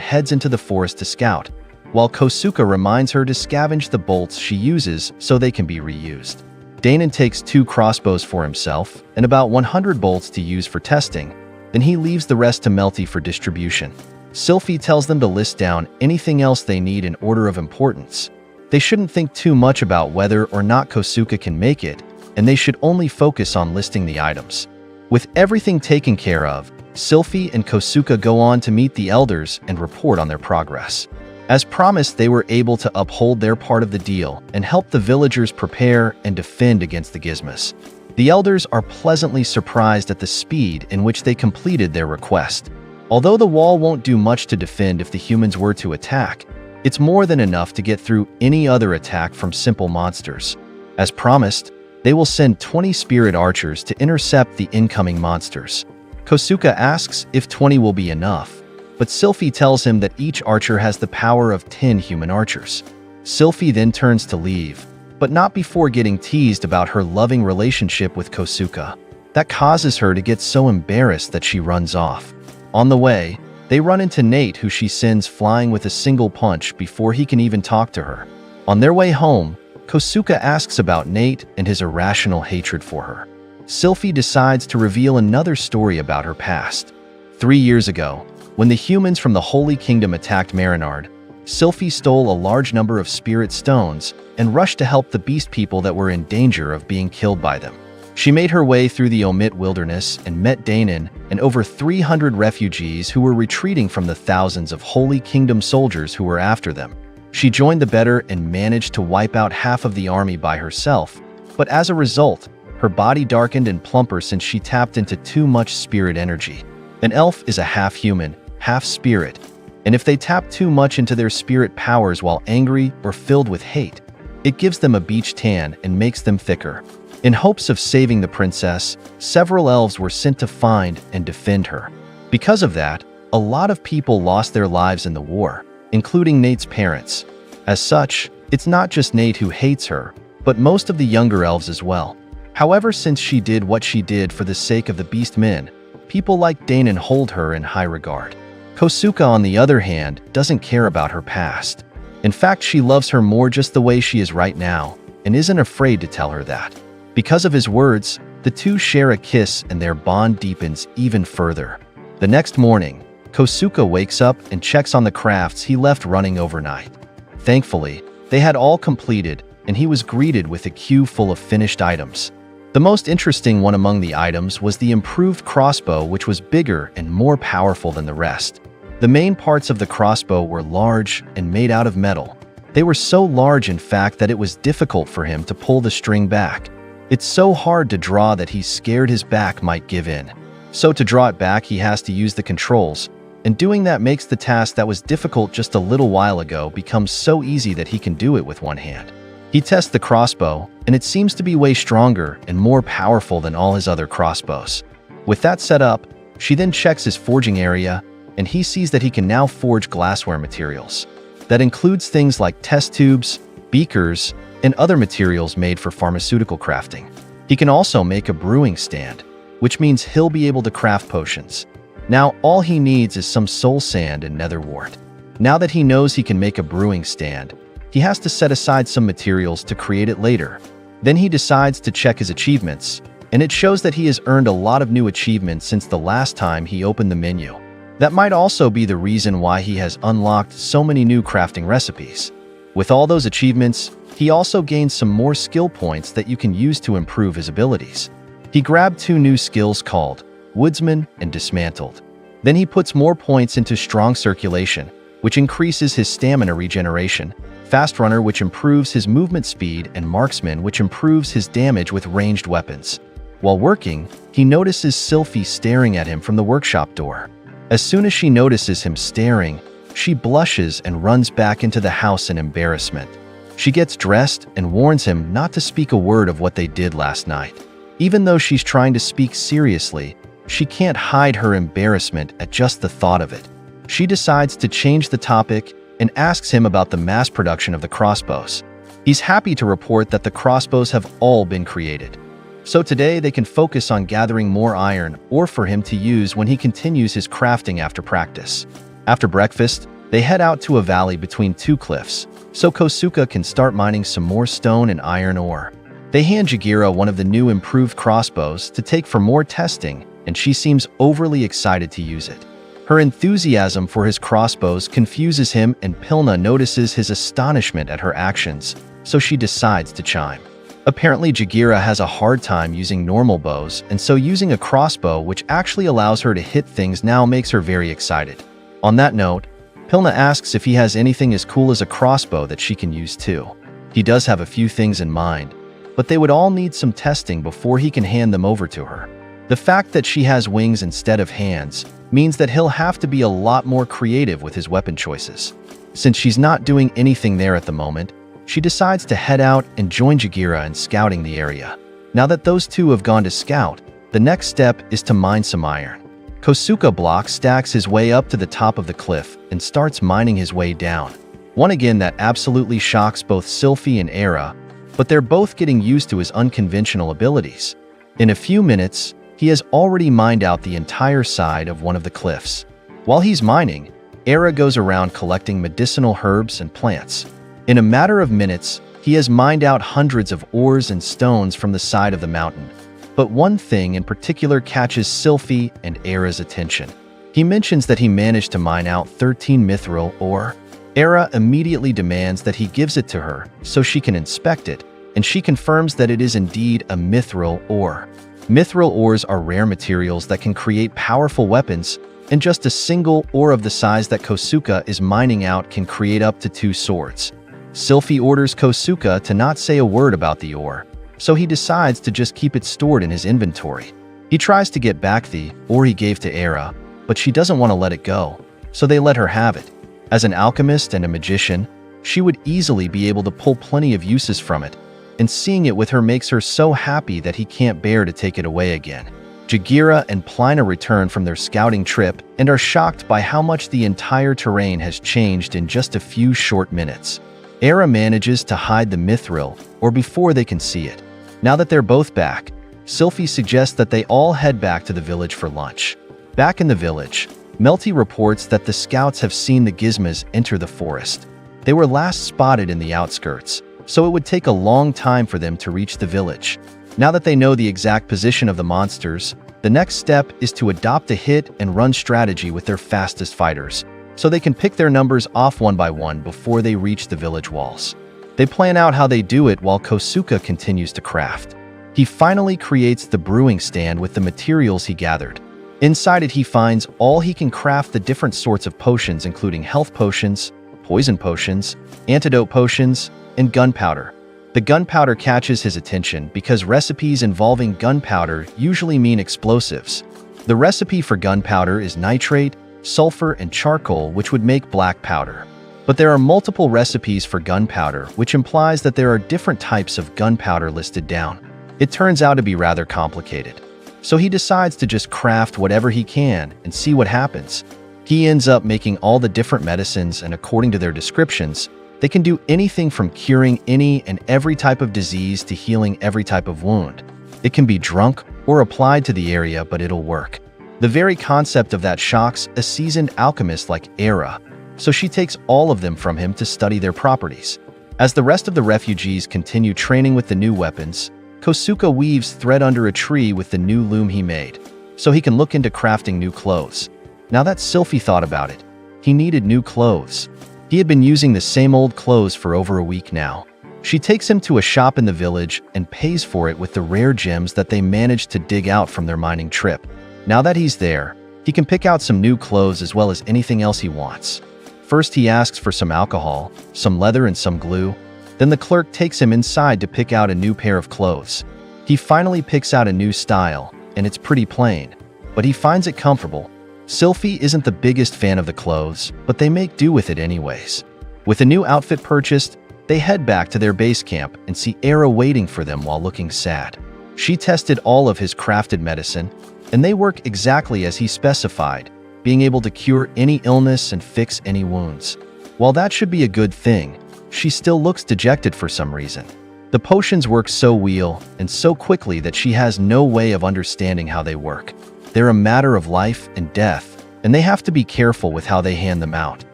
heads into the forest to scout, while Kosuke reminds her to scavenge the bolts she uses so they can be reused. Danon takes 2 crossbows for himself and about 100 bolts to use for testing, then he leaves the rest to Melty for distribution. Sylphie tells them to list down anything else they need in order of importance. They shouldn't think too much about whether or not Kosuke can make it, and they should only focus on listing the items. With everything taken care of, Sylphie and Kosuke go on to meet the elders and report on their progress. As promised, they were able to uphold their part of the deal and help the villagers prepare and defend against the Gizmos. The elders are pleasantly surprised at the speed in which they completed their request. Although the wall won't do much to defend if the humans were to attack, it's more than enough to get through any other attack from simple monsters. As promised, They will send 20 spirit archers to intercept the incoming monsters. Kosuke asks if 20 will be enough, but Sylphie tells him that each archer has the power of 10 human archers. Sylphie then turns to leave, but not before getting teased about her loving relationship with Kosuke. That causes her to get so embarrassed that she runs off. On the way, they run into Nate, who she sends flying with a single punch before he can even talk to her. On their way home, Kosuke asks about Nate and his irrational hatred for her. Sylphie decides to reveal another story about her past. 3 years ago, when the humans from the Holy Kingdom attacked Marinard, Sylphie stole a large number of spirit stones and rushed to help the beast people that were in danger of being killed by them. She made her way through the Omit wilderness and met Danon and over 300 refugees who were retreating from the thousands of Holy Kingdom soldiers who were after them. She joined the better and managed to wipe out half of the army by herself, but as a result, her body darkened and plumper since she tapped into too much spirit energy. An elf is a half-human, half-spirit, and if they tap too much into their spirit powers while angry or filled with hate, it gives them a beach tan and makes them thicker. In hopes of saving the princess, several elves were sent to find and defend her. Because of that, a lot of people lost their lives in the war, including Nate's parents. As such, it's not just Nate who hates her, but most of the younger elves as well. However, since she did what she did for the sake of the beast men, people like Danon hold her in high regard. Kosuke, on the other hand, doesn't care about her past. In fact, she loves her more just the way she is right now, and isn't afraid to tell her that. Because of his words, the two share a kiss and their bond deepens even further. The next morning, Kosuke wakes up and checks on the crafts he left running overnight. Thankfully, they had all completed, and he was greeted with a queue full of finished items. The most interesting one among the items was the improved crossbow, which was bigger and more powerful than the rest. The main parts of the crossbow were large and made out of metal. They were so large, in fact, that it was difficult for him to pull the string back. It's so hard to draw that he's scared his back might give in. So to draw it back, he has to use the controls, and doing that makes the task that was difficult just a little while ago become so easy that he can do it with one hand. He tests the crossbow, and it seems to be way stronger and more powerful than all his other crossbows. With that set up, she then checks his forging area, and he sees that he can now forge glassware materials. That includes things like test tubes, beakers, and other materials made for pharmaceutical crafting. He can also make a brewing stand, which means he'll be able to craft potions. Now, all he needs is some soul sand and nether wart. Now that he knows he can make a brewing stand, he has to set aside some materials to create it later. Then he decides to check his achievements, and it shows that he has earned a lot of new achievements since the last time he opened the menu. That might also be the reason why he has unlocked so many new crafting recipes. With all those achievements, he also gains some more skill points that you can use to improve his abilities. He grabbed 2 new skills called Woodsman and Dismantled. Then he puts more points into Strong Circulation, which increases his stamina regeneration, Fast Runner, which improves his movement speed, and Marksman, which improves his damage with ranged weapons. While working, he notices Sylphie staring at him from the workshop door. As soon as she notices him staring, she blushes and runs back into the house in embarrassment. She gets dressed and warns him not to speak a word of what they did last night. Even though she's trying to speak seriously, she can't hide her embarrassment at just the thought of it. She decides to change the topic and asks him about the mass production of the crossbows. He's happy to report that the crossbows have all been created. So today they can focus on gathering more iron ore for him to use when he continues his crafting after practice. After breakfast, they head out to a valley between 2 cliffs, so Kosuke can start mining some more stone and iron ore. They hand Jagira one of the new improved crossbows to take for more testing, and she seems overly excited to use it. Her enthusiasm for his crossbows confuses him, and Pilna notices his astonishment at her actions, so she decides to chime. Apparently, Jagira has a hard time using normal bows, and so using a crossbow which actually allows her to hit things now makes her very excited. On that note, Pilna asks if he has anything as cool as a crossbow that she can use too. He does have a few things in mind, but they would all need some testing before he can hand them over to her. The fact that she has wings instead of hands means that he'll have to be a lot more creative with his weapon choices. Since she's not doing anything there at the moment, she decides to head out and join Jagira in scouting the area. Now that those two have gone to scout, the next step is to mine some iron. Kosuke Block stacks his way up to the top of the cliff and starts mining his way down. One again that absolutely shocks both Sylphie and Era, but they're both getting used to his unconventional abilities. In a few minutes, he has already mined out the entire side of one of the cliffs. While he's mining, Era goes around collecting medicinal herbs and plants. In a matter of minutes, he has mined out hundreds of ores and stones from the side of the mountain. But one thing in particular catches Sylphie and Era's attention. He mentions that he managed to mine out 13 mithril ore. Era immediately demands that he gives it to her so she can inspect it, and she confirms that it is indeed a mithril ore. Mithril ores are rare materials that can create powerful weapons, and just a single ore of the size that Kosuke is mining out can create up to 2 swords. Sylphie orders Kosuke to not say a word about the ore, so he decides to just keep it stored in his inventory. He tries to get back the ore he gave to Era, but she doesn't want to let it go, so they let her have it. As an alchemist and a magician, she would easily be able to pull plenty of uses from it, and seeing it with her makes her so happy that he can't bear to take it away again. Jagira and Plina return from their scouting trip and are shocked by how much the entire terrain has changed in just a few short minutes. Era manages to hide the mithril, or before they can see it. Now that they're both back, Sylphie suggests that they all head back to the village for lunch. Back in the village, Melty reports that the scouts have seen the Gizmas enter the forest. They were last spotted in the outskirts, so it would take a long time for them to reach the village. Now that they know the exact position of the monsters, the next step is to adopt a hit-and-run strategy with their fastest fighters, so they can pick their numbers off one by one before they reach the village walls. They plan out how they do it while Kosuke continues to craft. He finally creates the brewing stand with the materials he gathered. Inside it he finds all he can craft the different sorts of potions, including health potions, poison potions, antidote potions, and gunpowder. The gunpowder catches his attention because recipes involving gunpowder usually mean explosives. The recipe for gunpowder is nitrate, sulfur, and charcoal, which would make black powder. But there are multiple recipes for gunpowder, which implies that there are different types of gunpowder listed down. It turns out to be rather complicated. So he decides to just craft whatever he can and see what happens. He ends up making all the different medicines, and according to their descriptions, they can do anything from curing any and every type of disease to healing every type of wound. It can be drunk or applied to the area, but it'll work. The very concept of that shocks a seasoned alchemist like Era, so she takes all of them from him to study their properties. As the rest of the refugees continue training with the new weapons, Kosuke weaves thread under a tree with the new loom he made, so he can look into crafting new clothes. Now that Sylphie thought about it, he needed new clothes. He had been using the same old clothes for over a week now. She takes him to a shop in the village and pays for it with the rare gems that they managed to dig out from their mining trip. Now that he's there, he can pick out some new clothes as well as anything else he wants. First he asks for some alcohol, some leather, and some glue. Then the clerk takes him inside to pick out a new pair of clothes. He finally picks out a new style, and it's pretty plain, but he finds it comfortable. Sylphie isn't the biggest fan of the clothes, but they make do with it anyways. With a new outfit purchased, they head back to their base camp and see Era waiting for them while looking sad. She tested all of his crafted medicine, and they work exactly as he specified, being able to cure any illness and fix any wounds. While that should be a good thing, she still looks dejected for some reason. The potions work so well and so quickly that she has no way of understanding how they work. They're a matter of life and death, and they have to be careful with how they hand them out.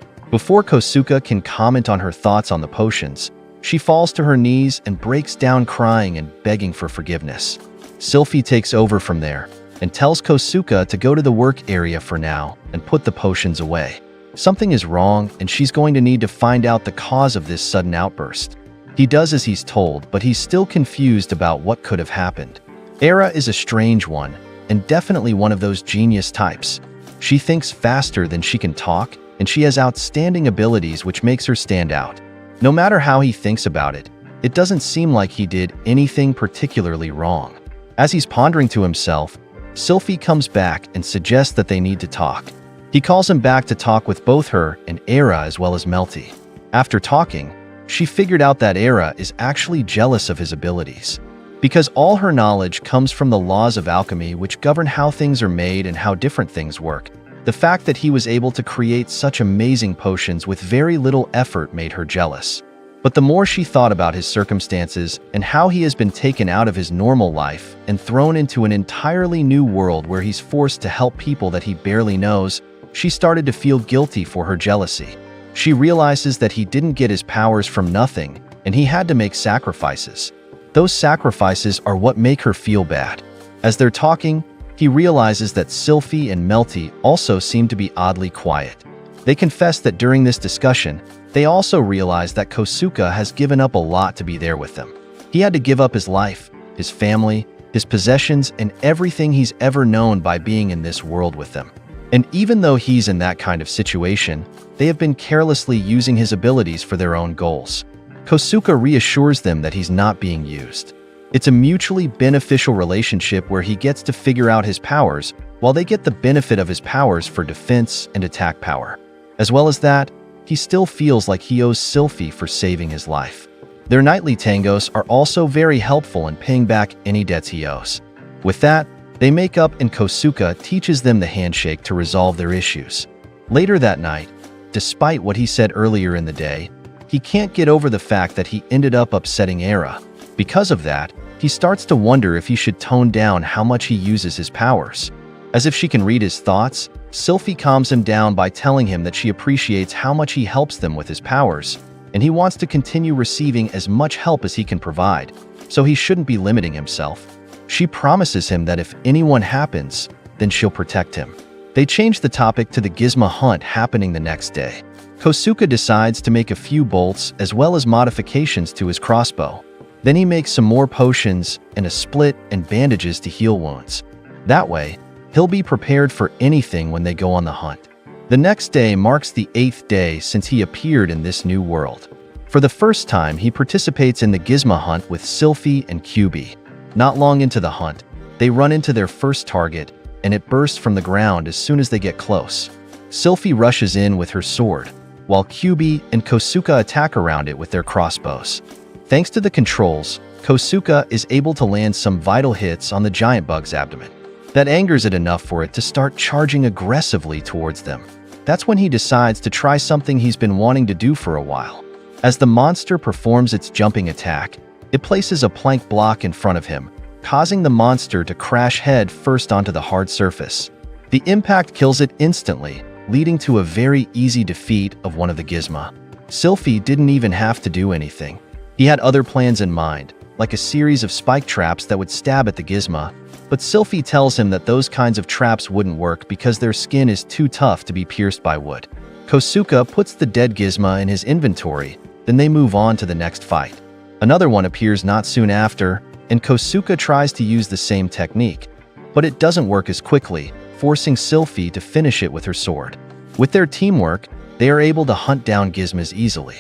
Before Kosuke can comment on her thoughts on the potions, she falls to her knees and breaks down crying and begging for forgiveness. Sylphie takes over from there and tells Kosuke to go to the work area for now and put the potions away. Something is wrong, and she's going to need to find out the cause of this sudden outburst. He does as he's told, but he's still confused about what could have happened. Era is a strange one, and definitely one of those genius types. She thinks faster than she can talk, and she has outstanding abilities which makes her stand out. No matter how he thinks about it, it doesn't seem like he did anything particularly wrong. As he's pondering to himself, Sylphie comes back and suggests that they need to talk. He calls him back to talk with both her and Era as well as Melty. After talking, she figured out that Era is actually jealous of his abilities. Because all her knowledge comes from the laws of alchemy which govern how things are made and how different things work. The fact that he was able to create such amazing potions with very little effort made her jealous. But the more she thought about his circumstances and how he has been taken out of his normal life and thrown into an entirely new world where he's forced to help people that he barely knows, she started to feel guilty for her jealousy. She realizes that he didn't get his powers from nothing, and he had to make sacrifices. Those sacrifices are what make her feel bad. As they're talking, he realizes that Sylphie and Melty also seem to be oddly quiet. They confess that during this discussion, they also realize that Kosuke has given up a lot to be there with them. He had to give up his life, his family, his possessions, and everything he's ever known by being in this world with them. And even though he's in that kind of situation, they have been carelessly using his abilities for their own goals. Kosuke reassures them that he's not being used. It's a mutually beneficial relationship where he gets to figure out his powers, while they get the benefit of his powers for defense and attack power. As well as that, he still feels like he owes Sylphie for saving his life. Their nightly tangos are also very helpful in paying back any debts he owes. With that, they make up and Kosuke teaches them the handshake to resolve their issues. Later that night, despite what he said earlier in the day, he can't get over the fact that he ended up upsetting Era. Because of that, he starts to wonder if he should tone down how much he uses his powers. As if she can read his thoughts, Sylphie calms him down by telling him that she appreciates how much he helps them with his powers, and he wants to continue receiving as much help as he can provide, so he shouldn't be limiting himself. She promises him that if anyone happens, then she'll protect him. They change the topic to the Gizmo hunt happening the next day. Kosuke decides to make a few bolts as well as modifications to his crossbow. Then he makes some more potions and a split and bandages to heal wounds. That way, he'll be prepared for anything when they go on the hunt. The next day marks the 8th day since he appeared in this new world. For the first time, he participates in the Gizmo hunt with Sylphie and QB. Not long into the hunt, they run into their first target, and it bursts from the ground as soon as they get close. Sylphie rushes in with her sword, while QB and Kosuke attack around it with their crossbows. Thanks to the controls, Kosuke is able to land some vital hits on the giant bug's abdomen. That angers it enough for it to start charging aggressively towards them. That's when he decides to try something he's been wanting to do for a while. As the monster performs its jumping attack, it places a plank block in front of him, causing the monster to crash head first onto the hard surface. The impact kills it instantly, leading to a very easy defeat of one of the Gizmo. Sylphie didn't even have to do anything. He had other plans in mind, like a series of spike traps that would stab at the Gizmo, but Sylphie tells him that those kinds of traps wouldn't work because their skin is too tough to be pierced by wood. Kosuke puts the dead Gizmo in his inventory, then they move on to the next fight. Another one appears not soon after, and Kosuke tries to use the same technique, but it doesn't work as quickly, forcing Sylphie to finish it with her sword. With their teamwork, they are able to hunt down Gizmos easily.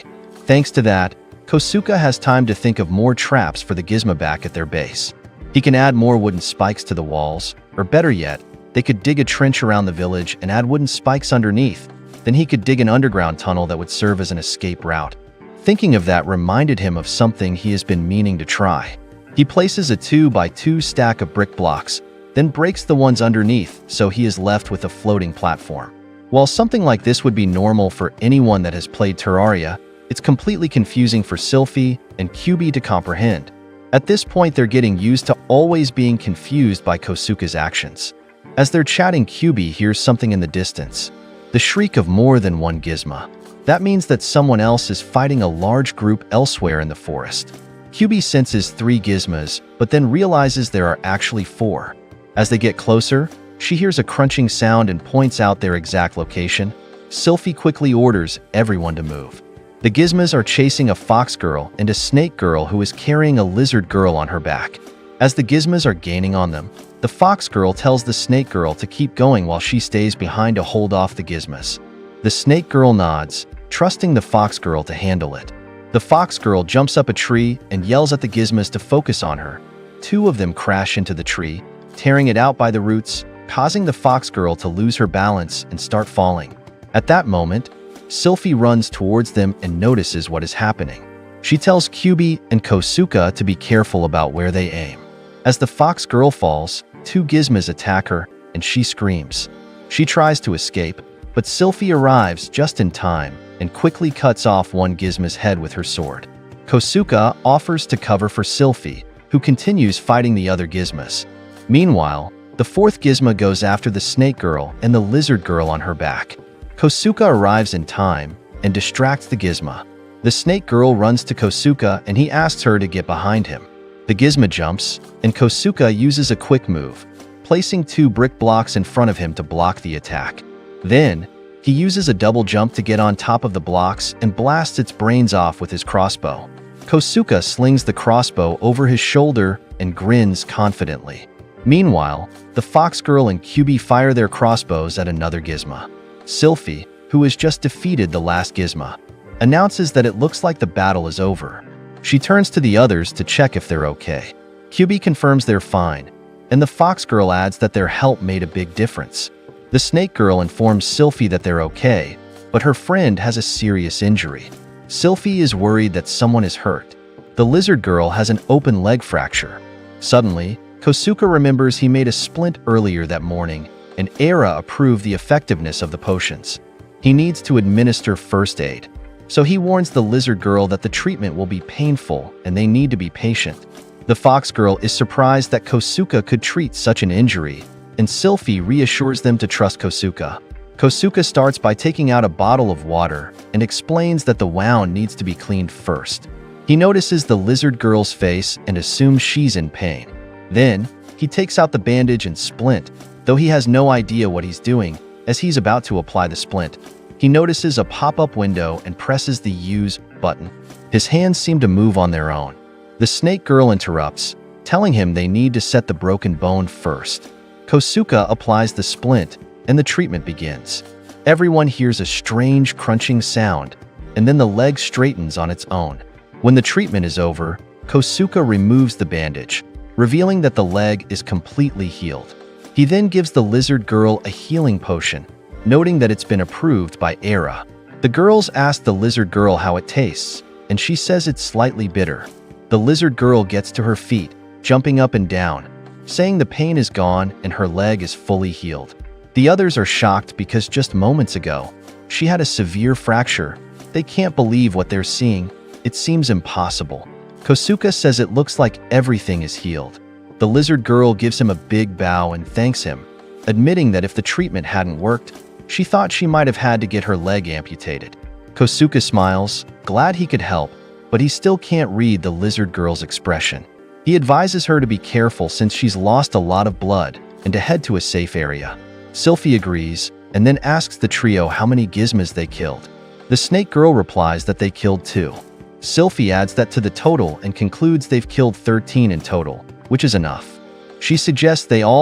Thanks to that, Kosuke has time to think of more traps for the Gizmo back at their base. He can add more wooden spikes to the walls, or better yet, they could dig a trench around the village and add wooden spikes underneath. Then he could dig an underground tunnel that would serve as an escape route. Thinking of that reminded him of something he has been meaning to try. He places a 2x2 stack of brick blocks, then breaks the ones underneath so he is left with a floating platform. While something like this would be normal for anyone that has played Terraria, it's completely confusing for Sylphie and QB to comprehend. At this point, they're getting used to always being confused by Kosuke's actions. As they're chatting, QB hears something in the distance, the shriek of more than one Gizmo. That means that someone else is fighting a large group elsewhere in the forest. QB senses 3 Gizmos, but then realizes there are actually 4. As they get closer, she hears a crunching sound and points out their exact location. Sylphie quickly orders everyone to move. The Gizmos are chasing a fox girl and a snake girl who is carrying a lizard girl on her back. As the Gizmos are gaining on them, the fox girl tells the snake girl to keep going while she stays behind to hold off the Gizmos. The snake girl nods, trusting the fox girl to handle it. The fox girl jumps up a tree and yells at the Gizmos to focus on her. 2 of them crash into the tree, tearing it out by the roots, causing the fox girl to lose her balance and start falling. At that moment, Sylphie runs towards them and notices what is happening. She tells Kyubi and Kosuka to be careful about where they aim. As the fox girl falls, two gizmas attack her, and she screams. She tries to escape, but Sylphie arrives just in time and quickly cuts off one gizma's head with her sword. Kosuka offers to cover for Sylphie, who continues fighting the other gizmas. Meanwhile, the fourth gizma goes after the snake girl and the lizard girl on her back. Kosuka arrives in time and distracts the gizma. The snake girl runs to Kosuka and he asks her to get behind him. The gizma jumps, and Kosuka uses a quick move, placing two brick blocks in front of him to block the attack. Then, he uses a double jump to get on top of the blocks and blasts its brains off with his crossbow. Kosuka slings the crossbow over his shoulder and grins confidently. Meanwhile, the fox girl and Kyubi fire their crossbows at another gizma. Sylphie, who has just defeated the last gizma, announces that it looks like the battle is over. She turns to the others to check if they're okay. Kyubi confirms they're fine, and the fox girl adds that their help made a big difference. The snake girl informs Sylphie that they're okay, but her friend has a serious injury. Sylphie is worried that someone is hurt. The lizard girl has an open leg fracture. Suddenly, Kosuka remembers he made a splint earlier that morning, and Era approved the effectiveness of the potions. He needs to administer first aid, so he warns the lizard girl that the treatment will be painful and they need to be patient. The fox girl is surprised that Kosuka could treat such an injury, and Sylphie reassures them to trust Kosuka. Kosuka starts by taking out a bottle of water and explains that the wound needs to be cleaned first. He notices the lizard girl's face and assumes she's in pain. Then, he takes out the bandage and splint, though he has no idea what he's doing. As he's about to apply the splint, he notices a pop-up window and presses the use button. His hands seem to move on their own. The snake girl interrupts, telling him they need to set the broken bone first. Kosuka applies the splint, and the treatment begins. Everyone hears a strange crunching sound, and then the leg straightens on its own. When the treatment is over, Kosuka removes the bandage, revealing that the leg is completely healed. He then gives the lizard girl a healing potion, noting that it's been approved by Era. The girls ask the lizard girl how it tastes, and she says it's slightly bitter. The lizard girl gets to her feet, jumping up and down, saying the pain is gone and her leg is fully healed. The others are shocked because just moments ago, she had a severe fracture. They can't believe what they're seeing. It seems impossible. Kosuka says it looks like everything is healed. The lizard girl gives him a big bow and thanks him, admitting that if the treatment hadn't worked, she thought she might have had to get her leg amputated. Kosuka smiles, glad he could help, but he still can't read the lizard girl's expression. He advises her to be careful since she's lost a lot of blood and to head to a safe area. Sylphie agrees and then asks the trio how many gizmas they killed. The snake girl replies that they killed 2. Sylphie adds that to the total and concludes they've killed 13 in total, which is enough. She suggests they all